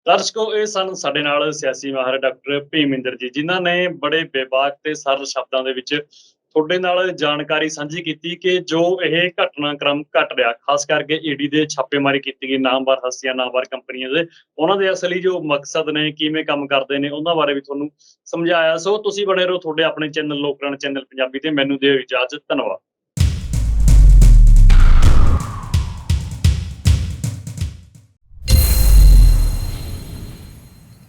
[SPEAKER 1] ਦਰਸ਼ਕੋ, ਇਹ ਸਨ ਸਾਡੇ ਨਾਲ ਸਿਆਸੀ ਮਾਹਰ ਡਾਕਟਰ ਭੀਮਿੰਦਰ ਜੀ, ਜਿਨ੍ਹਾਂ ਨੇ ਬੜੇ ਬੇਬਾਕ ਤੇ ਸਰਲ ਸ਼ਬਦਾਂ ਦੇ ਵਿੱਚ ਤੁਹਾਡੇ ਨਾਲ ਜਾਣਕਾਰੀ ਸਾਂਝੀ ਕੀਤੀ ਕਿ ਜੋ ਇਹ ਘਟਨਾਕ੍ਰਮ ਘਟ ਰਿਹਾ, ਖਾਸ ਕਰਕੇ ਈਡੀ ਦੇ ਛਾਪੇਮਾਰੀ ਕੀਤੀ ਗਈ ਨਾਮਵਰ ਹਸਤੀਆਂ, ਨਾਮਵਰ ਕੰਪਨੀਆਂ ਦੇ, ਉਹਨਾਂ ਦੇ ਅਸਲੀ ਜੋ ਮਕਸਦ ਨੇ, ਕਿਵੇਂ ਕੰਮ ਕਰਦੇ ਨੇ, ਉਹਨਾਂ ਬਾਰੇ ਵੀ ਤੁਹਾਨੂੰ ਸਮਝਾਇਆ। ਸੋ ਤੁਸੀਂ ਬਣੇ ਰਹੋ ਤੁਹਾਡੇ ਆਪਣੇ ਚੈਨਲ ਲੋਕਰਾਣ ਚੈਨਲ ਪੰਜਾਬੀ ਤੇ। ਮੈਨੂੰ ਦਿਓ ਇਜਾਜ਼ਤ, ਧੰਨਵਾਦ।